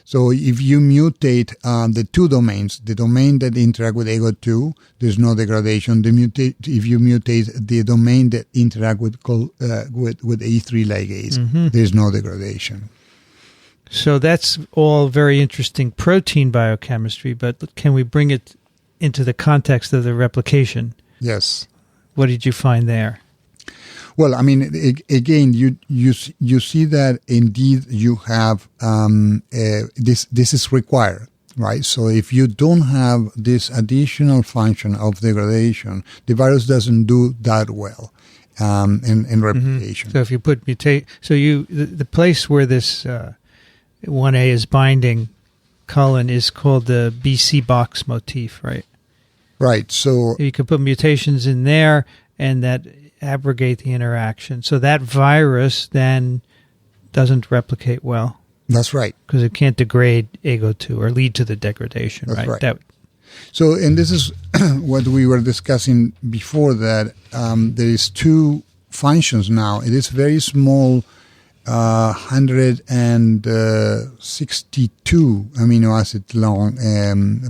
So if you mutate the two domains, the domain that interact with AGO2, there's no degradation. If you mutate the domain that interact with E3 ligase, there's no degradation. So that's all very interesting protein biochemistry, but can we bring it into the context of the replication? Yes. What did you find there? Well, I mean, again, you see that indeed you have this is required, right? So if you don't have this additional function of degradation, the doesn't do that well in replication. So if you put the place where this 1A is binding colon is called the BC box motif, right? Right. So you could put mutations in there, and that abrogate the interaction. So that virus then doesn't replicate well. That's right. Because it can't degrade AGO2 or lead to the degradation, That's right? So, and this is what we were discussing before, that there is two functions now. It is very small, 162 amino acid long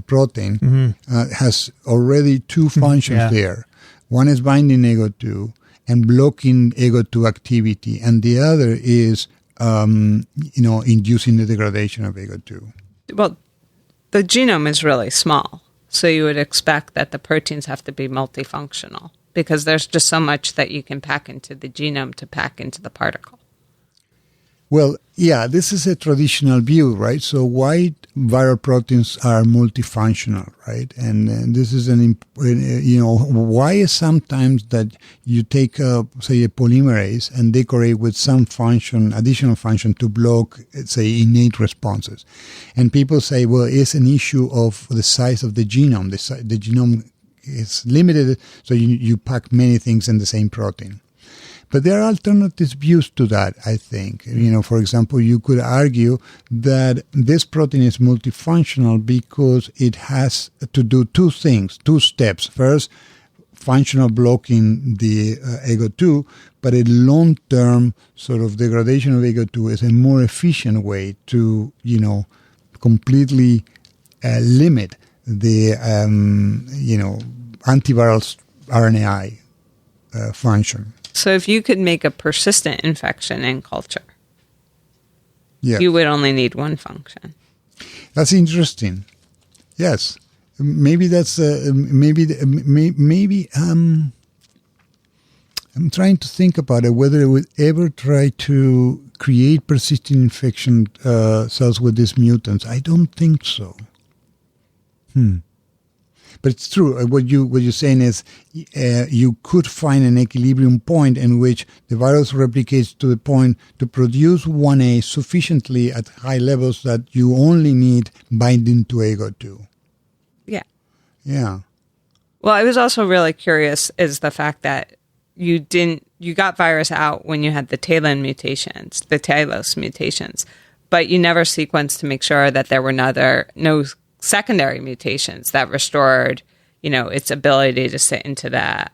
protein has already two functions there. One is binding AGO2 and blocking AGO2 activity, and the other is, inducing the degradation of AGO2. Well, the genome is really small, so you would expect that the proteins have to be multifunctional because there's just so much that you can pack into the genome to pack into the particle. Well, yeah, this is a traditional view, right? So why viral proteins are multifunctional, right? And this is why is sometimes that you take, say, a polymerase and decorate with some function, additional function to block, say, innate responses. And people say, well, it's an issue of the size of the genome. The genome is limited, so you pack many things in the same protein. But there are alternative views to that, I think. For example, you could argue that this protein is multifunctional because it has to do two things, two steps. First, functional blocking the AGO2, but a long-term sort of degradation of AGO2 is a more efficient way to, completely limit the, antiviral RNAi function. So if you could make a persistent infection in culture, yes, you would only need one function. That's interesting. Yes, maybe that's maybe. I'm trying to think about it. Whether it would ever try to create persistent infection cells with these mutants. I don't think so. But it's true. What you're saying is you could find an equilibrium point in which the virus replicates to the point to produce 1A sufficiently at high levels that you only need binding to AGO2. Yeah. Yeah. Well, I was also really curious is the fact that you got virus out when you had the TALEN mutations, the TALOS mutations, but you never sequenced to make sure that there were no secondary mutations that restored, its ability to sit into the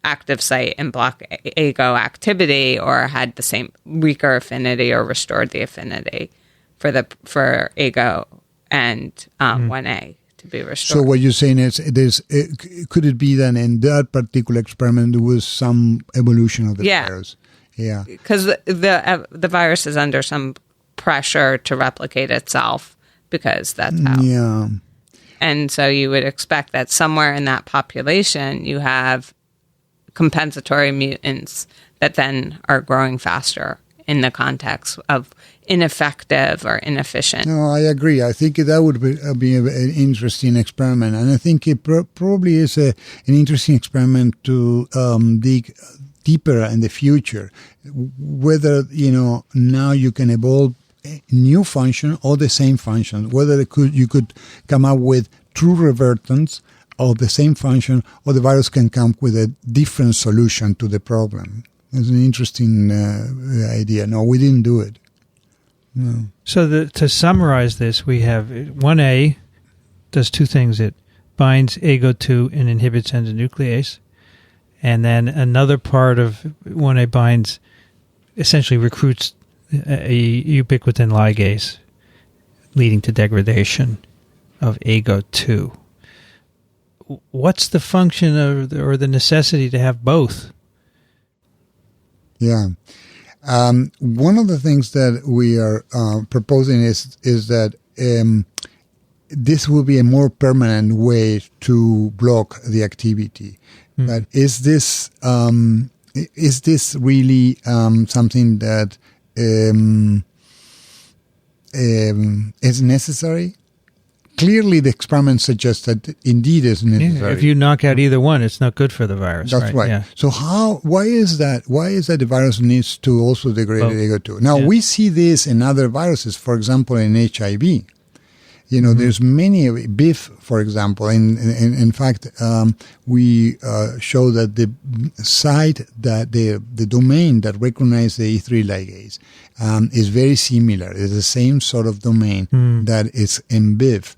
active site and block AGO activity, or had the same weaker affinity or restored the affinity for AGO and 1A to to be restored. So what you're saying is, could it be that in that particular experiment there was some evolution of the virus? Yeah, because the virus is under some pressure to replicate itself, because that's how. Yeah. And so you would expect that somewhere in that population you have compensatory mutants that then are growing faster in the context of ineffective or inefficient. No, I agree. I think that would be an interesting experiment. And I think it probably is an interesting experiment to dig deeper in the future. Whether, now you can evolve a new function or the same function. Whether you could come up with true revertants of the same function, or the virus can come with a different solution to the problem. It's an interesting idea. No, we didn't do it. No. So to summarize this, we have 1A does two things. It binds AGO2 and inhibits endonuclease. And then another part of 1A binds, essentially recruits a ubiquitin ligase, leading to degradation of AGO2. What's the function or the necessity to have both? Yeah. One of the things that we are proposing is that this will be a more permanent way to block the activity. But is this really something that is necessary? Clearly, the experiment suggests that indeed is necessary. Yeah, if you knock out either one, it's not good for the virus. That's right. Yeah. So why is that? Why is that the virus needs to also degrade AGO2? Now, we see this in other viruses, for example, in HIV. There's many, BIF, for example. In fact, we show that the site, that the domain that recognizes the E3 ligase is very similar. It's the same sort of domain that is in BIF.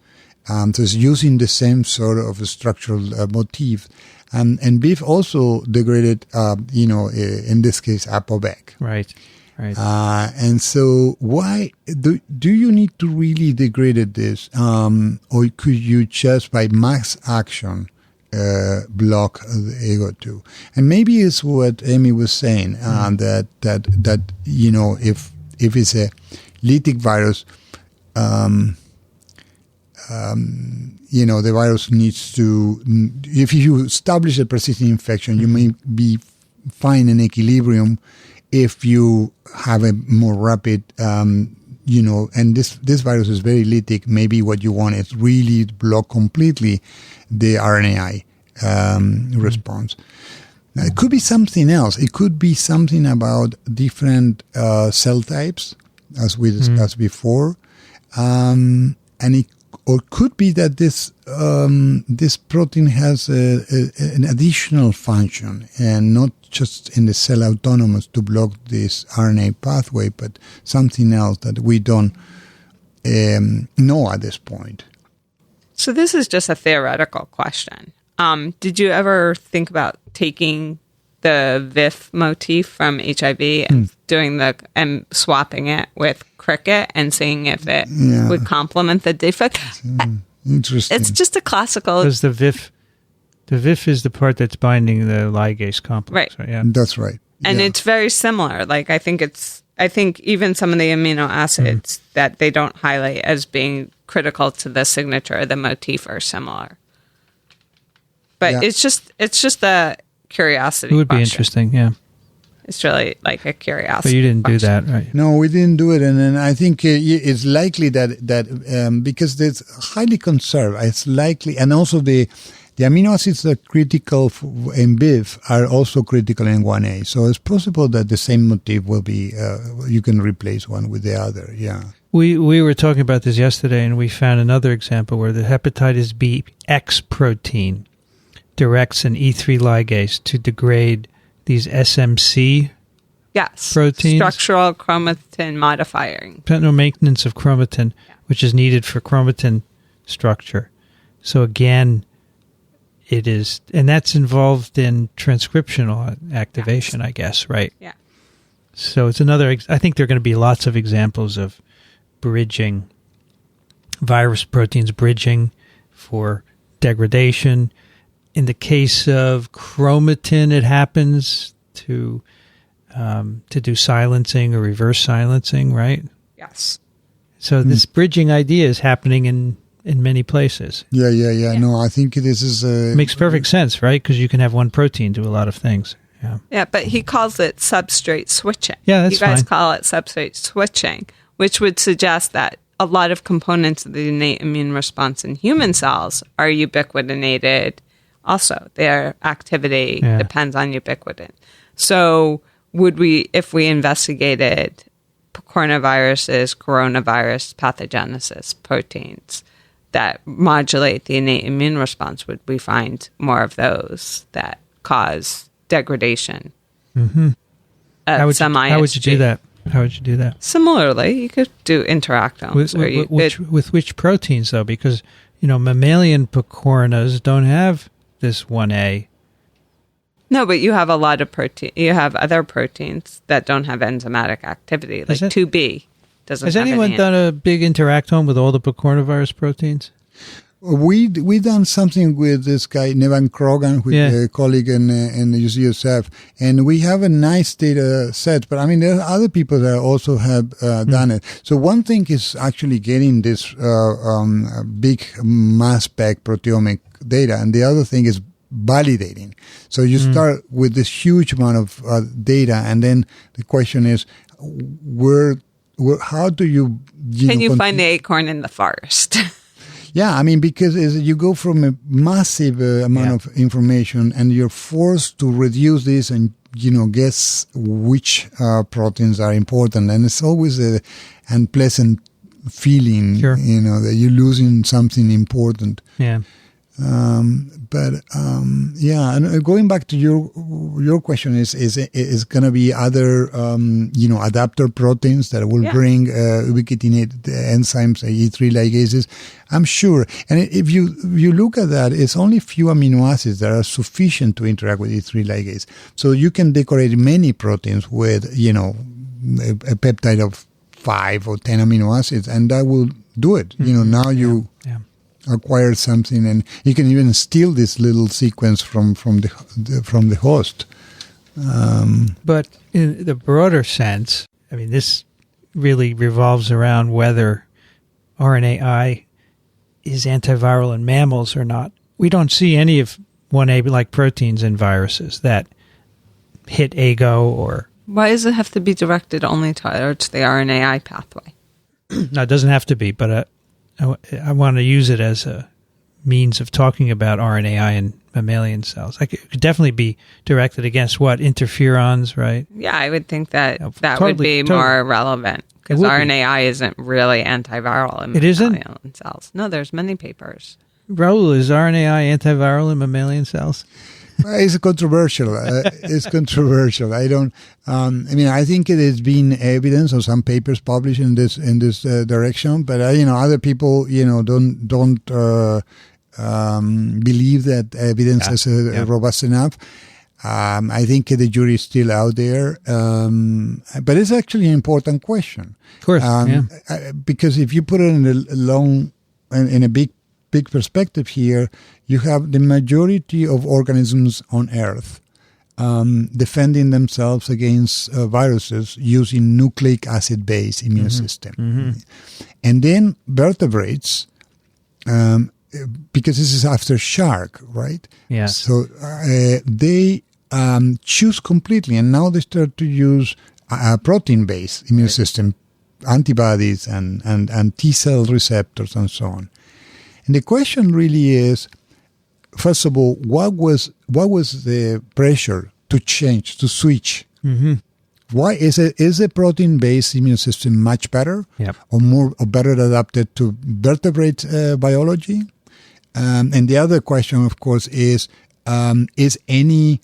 So it's using the same sort of structural motif. And BIF also degraded, in this case, ApoBec. Right. And so why do you need to really degrade this? Or could you just by mass action block the AGO2? And maybe it's what Amy was saying, that if it's a lytic virus, the virus needs to, if you establish a persistent infection, you may find an equilibrium if you have a more rapid, and this virus is very lytic. Maybe what you want is really block completely the RNAi response. Now, it could be something else. It could be something about different cell types, as we discussed before, and it could be that this protein has an additional function, and not just in the cell autonomous to block this RNA pathway, but something else that we don't know at this point. So this is just a theoretical question. Did you ever think about taking the VIF motif from HIV and and swapping it with cricket and seeing if it would complement the defect? Interesting. It's just a classical. Because the VIF is the part that's binding the ligase complex. Right. Yeah. That's right. And it's very similar. Like I think even some of the amino acids that they don't highlight as being critical to the signature of the motif are similar. But it's just a curiosity. It would be question. Interesting, yeah. It's really like a curiosity. But you didn't question. do that, right? No, we didn't do it, and then I think it's likely that because it's highly conserved, it's likely, and also the amino acids that are critical in BIF are also critical in 1A. So it's possible that the same motif will be you can replace one with the other. Yeah. We were talking about this yesterday, and we found another example where the hepatitis B X protein directs an E3 ligase to degrade these SMC proteins. Structural chromatin modifying. No maintenance of chromatin, which is needed for chromatin structure. So again, it is, and that's involved in transcriptional activation, I guess, right? Yeah. So it's another, I think there are going to be lots of examples of bridging, virus proteins bridging for degradation. In the case of chromatin, it happens to do silencing or reverse silencing, right? Yes. So this bridging idea is happening in many places. Yeah. No, I think this is... Makes perfect sense, right? Because you can have one protein do a lot of things. Yeah, but he calls it substrate switching. Yeah, that's fine. You guys call it substrate switching, which would suggest that a lot of components of the innate immune response in human cells are ubiquitinated also. Their activity depends on ubiquitin. So would we, if we investigated coronaviruses, coronavirus pathogenesis proteins that modulate the innate immune response, would we find more of those that cause degradation? Mm-hmm. How would you do that? Similarly, you could do interactomes. With which proteins, though? Because, mammalian picornas don't have this 1A. No, but you have a lot of protein. You have other proteins that don't have enzymatic activity, like 2B doesn't have any. Has anyone done a big interactome with all the picornavirus proteins? We done something with this guy Nevan Krogan, with a colleague in the UCSF, and we have a nice data set. But I mean, there are other people that also have done it. So one thing is actually getting this big mass spec proteomic data, and the other thing is validating. So you start with this huge amount of data, and then the question is, how do you can you find the acorn in the forest? Yeah, I mean, because you go from a massive amount of information, and you're forced to reduce this and, guess which proteins are important. And it's always an unpleasant feeling, that you're losing something important. Yeah. And going back to your question is going to be other adapter proteins that will bring ubiquitinated enzymes, E3 ligases. I'm sure. And if you look at that, it's only few amino acids that are sufficient to interact with E3 ligase. So you can decorate many proteins with a peptide of 5 or 10 amino acids, and that will do it. Now you acquire something, and you can even steal this little sequence from the host. But in the broader sense, I mean, this really revolves around whether RNAi is antiviral in mammals or not. We don't see any of 1A-like proteins in viruses that hit AGO or... Why does it have to be directed only towards the RNAi pathway? No, it doesn't have to be, but I want to use it as a means of talking about RNAi in mammalian cells. It could definitely be directed against interferons, right? Yeah, I would think that would be more relevant, because RNAi isn't really antiviral in mammalian cells. No, there's many papers. Raul, is RNAi antiviral in mammalian cells? It's controversial. It's controversial. I don't. I think it has been evidence or some papers published in this direction, but other people don't believe that evidence is robust enough. I think the jury is still out there, but it's actually an important question. Of course, because if you put it in a big perspective here, you have the majority of organisms on Earth defending themselves against viruses using nucleic acid-based immune system. Mm-hmm. And then vertebrates, because this is after shark, right? Yes. So they choose completely, and now they start to use a protein-based immune system, antibodies and T-cell receptors and so on. And the question really is, first of all, what was the pressure to change, to switch? Mm-hmm. Why is a protein-based immune system much better, or better adapted to vertebrate biology? And the other question, of course, is any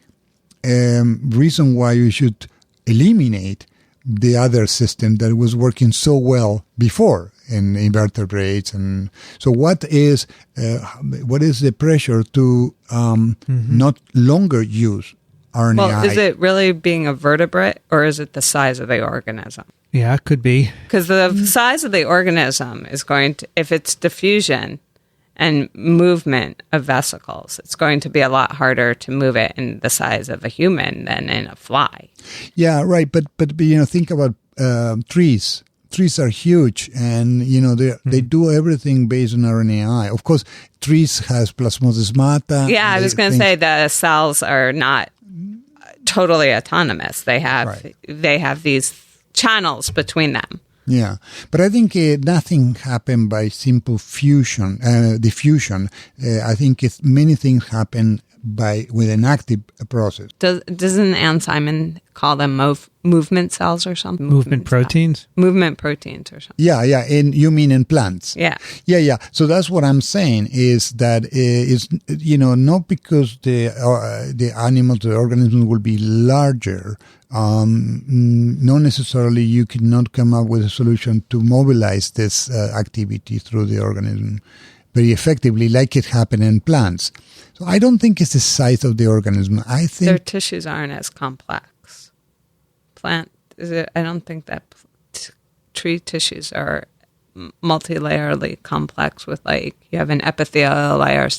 reason why you should eliminate the other system that was working so well before in invertebrates? And so what is the pressure to not longer use RNAi? Well, is it really being a vertebrate, or is it the size of the organism? Yeah, it could be. Because the size of the organism is going to, if it's diffusion and movement of vesicles. It's going to be a lot harder to move it in the size of a human than in a fly. Yeah, right. But think about trees. Trees are huge, and they do everything based on RNAi. Of course, trees has plasmodesmata. Yeah, I was going to say the cells are not totally autonomous. They have these channels between them. Yeah, but I think nothing happened by simple diffusion. I think many things happen with an active process. Doesn't Anne Simon call them movement cells or something? Movement proteins? Movement proteins or something. Yeah, and you mean in plants? Yeah. Yeah. So that's what I'm saying is that it's not because the animals, the organisms will be larger. Not necessarily you cannot come up with a solution to mobilize this activity through the organism very effectively, like it happened in plants. So I don't think it's the size of the organism. I think their tissues aren't as complex. I don't think that tree tissues are multi-layerly complex with you have an epithelial layer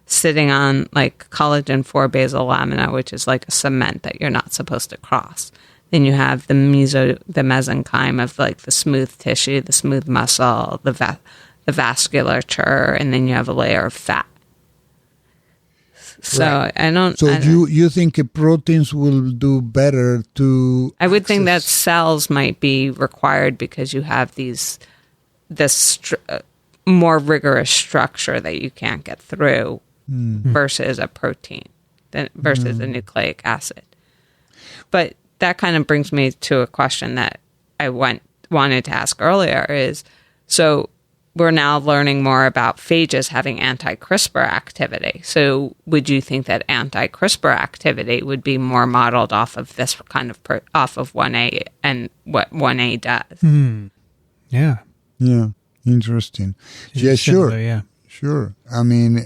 sitting on collagen 4 basal lamina, which is like a cement that you're not supposed to cross. Then you have the mesenchyme of the smooth tissue, the smooth muscle, the vasculature, and then you have a layer of fat. So right. I don't. So you think proteins will do better to? I would think that cells might be required because you have this more rigorous structure that you can't get through versus a protein, versus a nucleic acid. But that kind of brings me to a question that I wanted to ask earlier: is so. We're now learning more about phages having anti-CRISPR activity. So would you think that anti-CRISPR activity would be more modeled off of this kind of off of 1A and what 1A does? Yeah. Yeah. Interesting. Yeah, sure. Similar, yeah. Sure. I mean,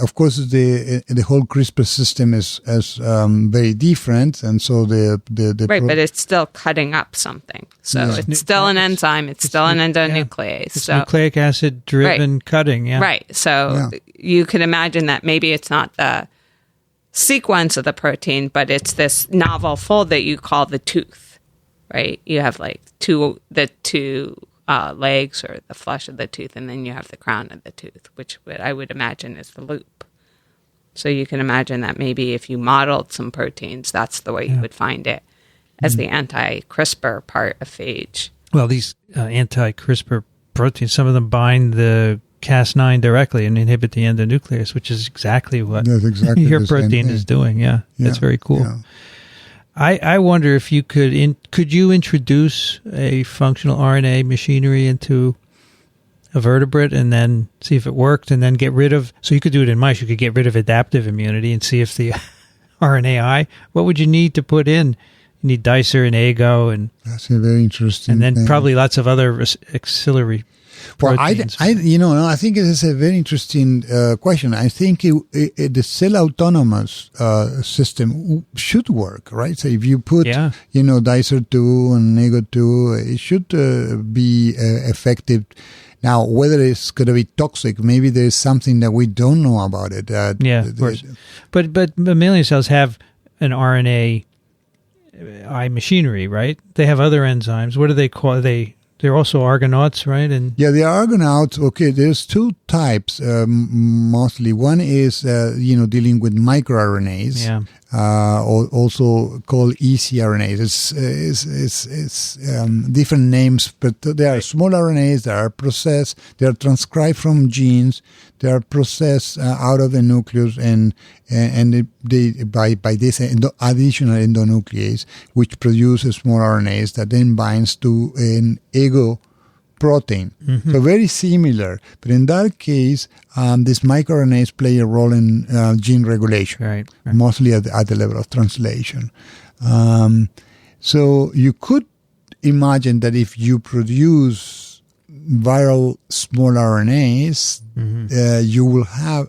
of course, the whole CRISPR system is very different, and so the right, but it's still cutting up something. So it's still an enzyme. It's still an endonuclease. It's so nucleic acid driven cutting. Yeah. Right. So you could imagine that maybe it's not the sequence of the protein, but it's this novel fold that you call the tooth. Right. You have the two legs or the flesh of the tooth, and then you have the crown of the tooth, which I would imagine is the loop. So you can imagine that maybe if you modeled some proteins, that's the way you would find it as the anti-CRISPR part of phage. Well, these anti-CRISPR proteins, some of them bind the Cas9 directly and inhibit the endonuclease, which is exactly what your protein is doing. Yeah, that's very cool. Yeah. I wonder if you could you introduce a functional RNA machinery into a vertebrate and then see if it worked, and then get rid of, so you could do it in mice, you could get rid of adaptive immunity and see if the RNAi, what would you need to put in? You need dicer and AGO, and that's a very interesting and then thing. Probably lots of other auxiliary proteins. Well, I think it is a very interesting question. I think the cell autonomous system should work, right? So if you put, dicer2 and AGO2, it should be effective. Now, whether it's going to be toxic, maybe there's something that we don't know about it. Of course. But mammalian cells have an RNA machinery, right? They have other enzymes. What do they call? They're also Argonautes, right? And yeah, the Argonauts. Okay, there's two types mostly. One is dealing with microRNAs. Yeah. Also called ecRNAs. It's different names, but they are small RNAs that are processed. They are transcribed from genes. They are processed out of the nucleus, and by this additional endonuclease, which produces small RNAs that then binds to an AGO protein. Mm-hmm. So very similar, but in that case, these microRNAs play a role in gene regulation, right. Mostly at the level of translation. So you could imagine that if you produce viral small RNAs, you will have,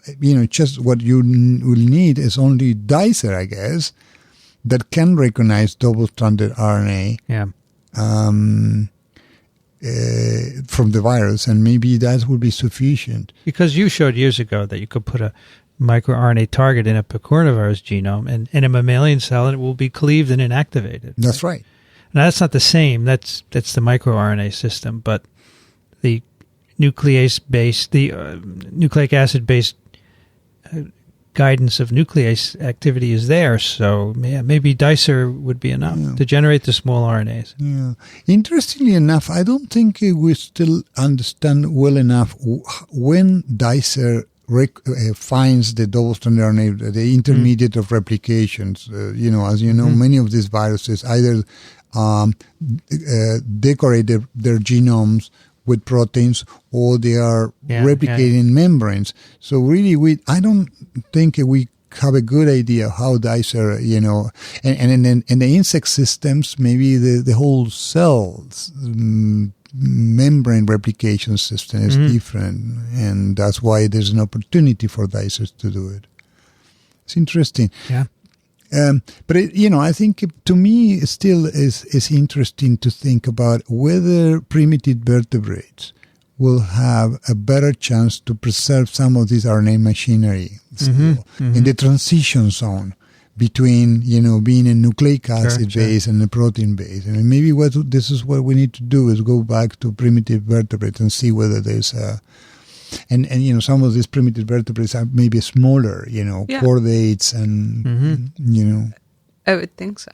just what you will need is only dicer, I guess, that can recognize double-stranded RNA. Yeah. from the virus, and maybe that would be sufficient. Because you showed years ago that you could put a microRNA target in a coronavirus genome and in a mammalian cell, and it will be cleaved and inactivated. That's right. Now, that's not the same. That's the microRNA system, but the nuclease-based, the nucleic acid-based guidance of nuclease activity is there. So maybe dicer would be enough to generate the small RNAs. Yeah. Interestingly enough, I don't think we still understand well enough when dicer finds the double-stranded RNA, the intermediate of replications. As you know, many of these viruses either decorate their genomes with proteins, or they are replicating membranes. So really, I don't think we have a good idea how dicer, and in the insect systems, maybe the whole cells membrane replication system is different, and that's why there's an opportunity for dicers to do it. It's interesting. Yeah. But I think to me it still is interesting to think about whether primitive vertebrates will have a better chance to preserve some of this RNA machinery still in the transition zone between being a nucleic acid base and a protein base. And maybe this is what we need to do, is go back to primitive vertebrates and see whether there's a And some of these primitive vertebrates are maybe smaller, chordates and, I would think so.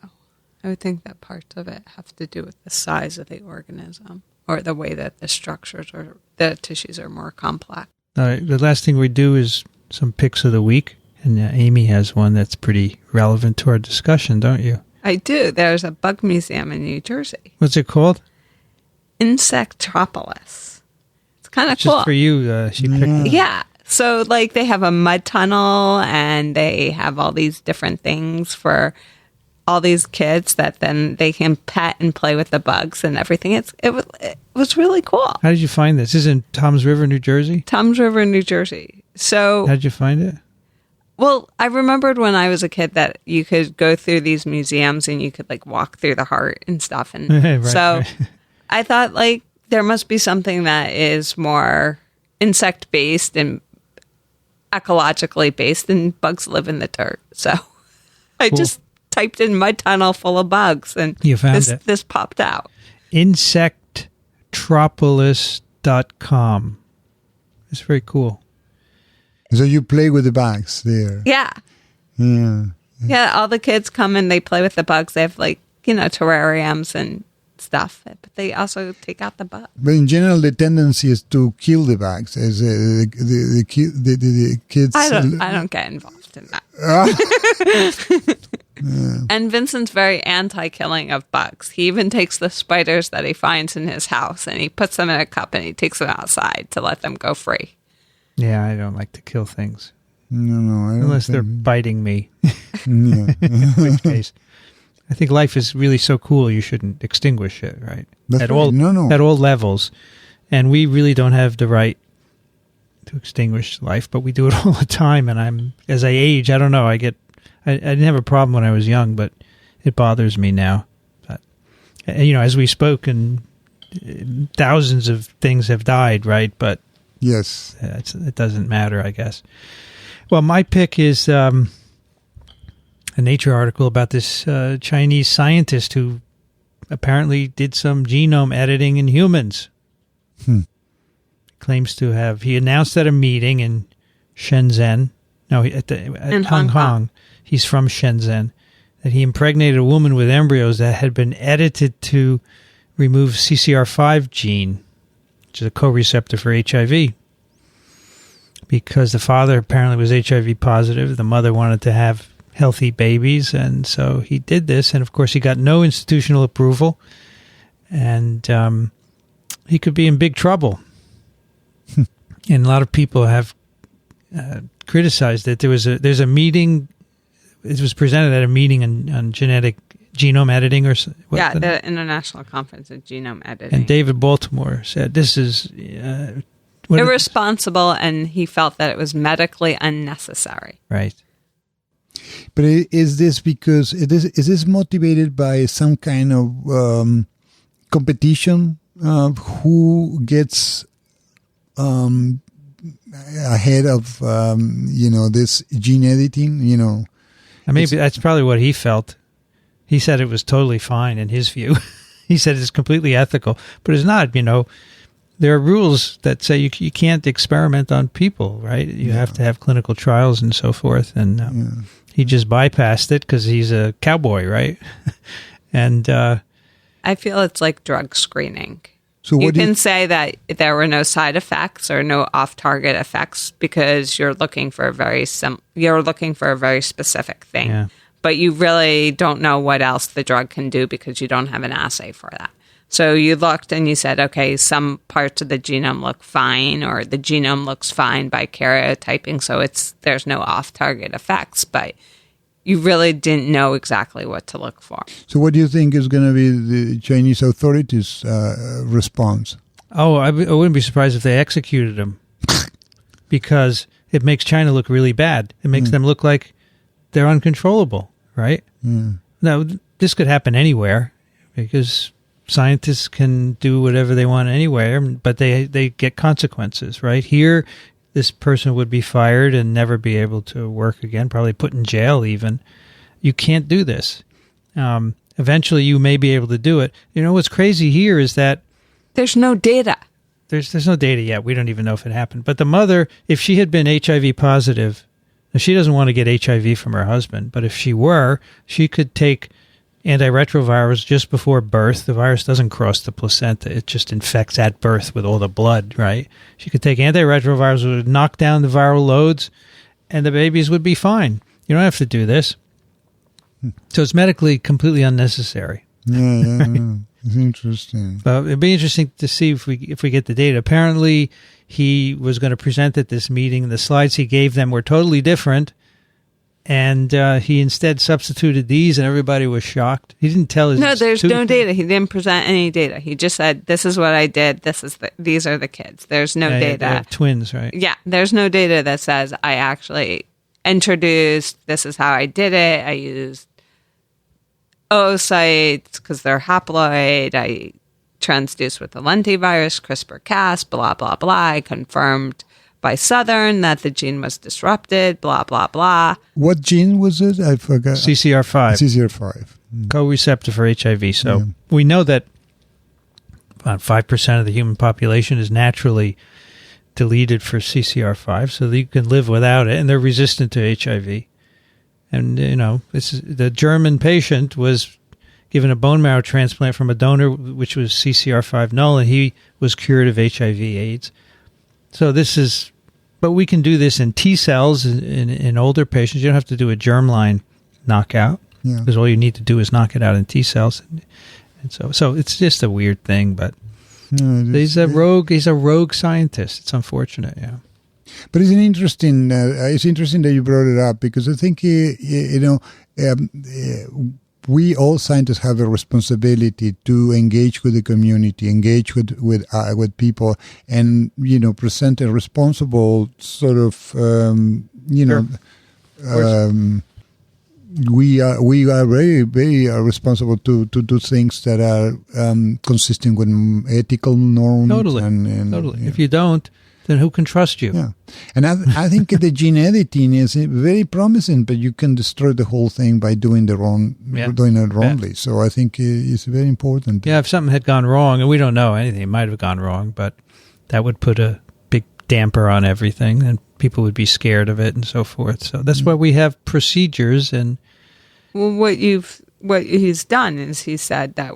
I would think that parts of it have to do with the size of the organism or the way that the structures or the tissues are more complex. All right, the last thing we do is some picks of the week. And Amy has one that's pretty relevant to our discussion, don't you? I do. There's a bug museum in New Jersey. What's it called? Insectropolis. It's kind of cool. Just for you, she picked it. Yeah. So, they have a mud tunnel, and they have all these different things for all these kids that then they can pet and play with the bugs and everything. It was really cool. How did you find this? This is in Toms River, New Jersey? Toms River, New Jersey. So, how did you find it? Well, I remembered when I was a kid that you could go through these museums and you could walk through the heart and stuff. And right. I thought there must be something that is more insect based and ecologically based, and bugs live in the dirt. So I just typed in mud tunnel full of bugs, and you found this popped out. Insectropolis.com. It's very cool. So you play with the bugs there. Yeah. Yeah. Yeah, all the kids come and they play with the bugs. They have terrariums and stuff, but they also take out the bugs. But in general, the tendency is to kill the bugs. As the kids. I don't get involved in that. And Vincent's very anti-killing of bugs. He even takes the spiders that he finds in his house and he puts them in a cup and he takes them outside to let them go free. Yeah, I don't like to kill things. No, unless they're biting me. Yeah. In which case, I think life is really so cool you shouldn't extinguish it, right? That's at right. all, at all levels. And we really don't have the right to extinguish life, but we do it all the time. And as I age, I don't know, I didn't have a problem when I was young, but it bothers me now. But, as we spoke, and thousands of things have died, right? But yes, it doesn't matter, I guess. Well, my pick is a Nature article about this Chinese scientist who apparently did some genome editing in humans. Claims to have. He announced at a meeting in Shenzhen. No, at Hong Kong. He's from Shenzhen. That he impregnated a woman with embryos that had been edited to remove CCR5 gene, which is a co-receptor for HIV. Because the father apparently was HIV positive. The mother wanted to have healthy babies, and so he did this. And, of course, he got no institutional approval. And he could be in big trouble. And a lot of people have criticized it. There's a meeting. It was presented at a meeting on genetic genome editing, the International Conference of Genome Editing. And David Baltimore said this is irresponsible, and he felt that it was medically unnecessary. Right. But is this because is this motivated by some kind of competition who gets ahead of this gene editing. And maybe that's probably what he felt. He said it was totally fine in his view. He said it's completely ethical, but it's not. There are rules that say you can't experiment on people, right? You have to have clinical trials and so forth. And he just bypassed it because he's a cowboy, right? And I feel it's like drug screening. So you can say that there were no side effects or no off-target effects because you're looking for a very specific thing. Yeah. But you really don't know what else the drug can do because you don't have an assay for that. So you looked and you said, okay, some parts of the genome look fine, or the genome looks fine by karyotyping, so there's no off-target effects, but you really didn't know exactly what to look for. So what do you think is going to be the Chinese authorities' response? Oh, I wouldn't be surprised if they executed him because it makes China look really bad. It makes them look like they're uncontrollable, right? Now, this could happen anywhere because scientists can do whatever they want anywhere, but they get consequences, right? Here, this person would be fired and never be able to work again, probably put in jail even. You can't do this. Eventually, you may be able to do it. What's crazy here is that there's no data. There's no data yet. We don't even know if it happened. But the mother, if she had been HIV positive, she doesn't want to get HIV from her husband, but if she were, she could take antiretrovirals just before birth. The virus doesn't cross the placenta. It just infects at birth with all the blood, right? She could take antiretrovirals, would knock down the viral loads, and the babies would be fine. You don't have to do this. So it's medically completely unnecessary. Yeah. It's interesting. But it'd be interesting to see if we get the data. Apparently, he was going to present at this meeting. The slides he gave them were totally different. And he instead substituted these, and everybody was shocked. He didn't tell his... No, there's no data. He didn't present any data. He just said, this is what I did. These are the kids. There's no data. They have twins, right? Yeah, there's no data that says I actually introduced, this is how I did it. I used oocytes because they're haploid. I transduced with the lentivirus, CRISPR-Cas, blah, blah, blah. I confirmed by Southern that the gene was disrupted, blah, blah, blah. What gene was it? I forgot. CCR5. CCR5. Co-receptor for HIV. So we know that about 5% of the human population is naturally deleted for CCR5, so you can live without it, and they're resistant to HIV. And, the German patient was given a bone marrow transplant from a donor which was CCR5 null, and he was cured of HIV/AIDS. So but we can do this in T cells in older patients. You don't have to do a germline knockout because all you need to do is knock it out in T cells. And so it's just a weird thing, but he's a rogue scientist. It's unfortunate, yeah. But it's interesting that you brought it up because I think, we all scientists have a responsibility to engage with the community, engage with people, and present a responsible sort of we are very very responsible to do things that are consistent with ethical norms. Totally. Totally. If you don't, then who can trust you? Yeah. And I think the gene editing is very promising, but you can destroy the whole thing by doing it wrongly. So I think it's very important. Yeah, if something had gone wrong, and we don't know anything, it might have gone wrong, but that would put a big damper on everything, and people would be scared of it and so forth. So that's why we have procedures. And well, what he's done is he said that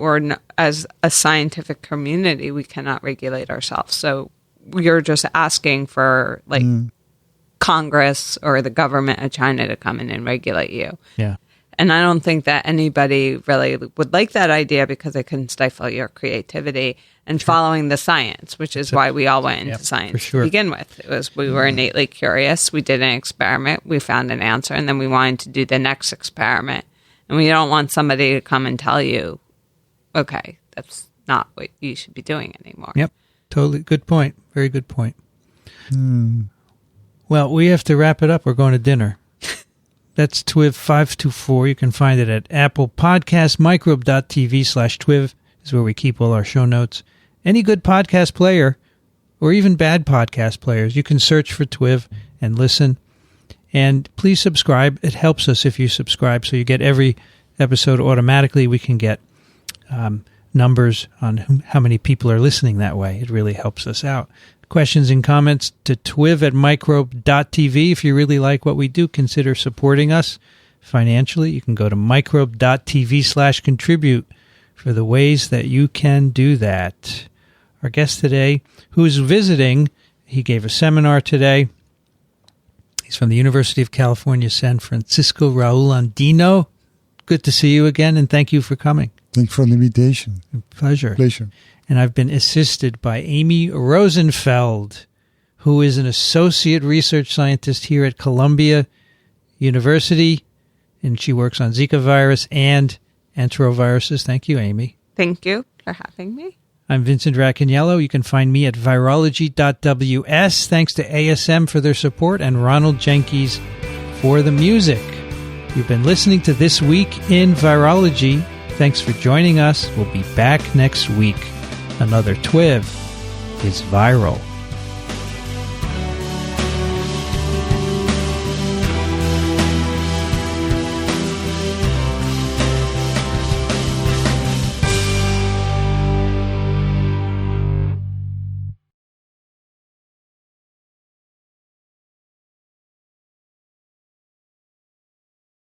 as a scientific community, we cannot regulate ourselves. So you're just asking for Congress or the government of China to come in and regulate you. Yeah. And I don't think that anybody really would like that idea because it can stifle your creativity and following the science, which is why we all went into science to begin with. We were innately curious. We did an experiment. We found an answer, and then we wanted to do the next experiment. And we don't want somebody to come and tell you, okay, that's not what you should be doing anymore. Yep. Totally. Good point. Very good point. Well, we have to wrap it up. We're going to dinner. That's TWiV 524. You can find it at Apple Podcasts. Microbe.tv/TWiV is where we keep all our show notes. any good podcast player, or even bad podcast players. You can search for TWiV and listen. And please subscribe. It helps us if you subscribe, so you get every episode automatically. We can get numbers on how many people are listening that way. It really helps us out. Questions and comments to twiv@microbe.tv. If you really like what we do, consider supporting us financially. You can go to microbe.tv/contribute for the ways that you can do that. Our guest today, who's visiting, he gave a seminar today. He's from the University of California, San Francisco, Raul Andino. Good to see you again, and thank you for coming. Thanks for the invitation. Pleasure. Pleasure. And I've been assisted by Amy Rosenfeld, who is an associate research scientist here at Columbia University, and she works on Zika virus and enteroviruses. Thank you, Amy. Thank you for having me. I'm Vincent Racaniello. You can find me at virology.ws. Thanks to ASM for their support and Ronald Jenkins for the music. You've been listening to This Week in Virology. Thanks for joining us. We'll be back next week. Another TWiV is viral.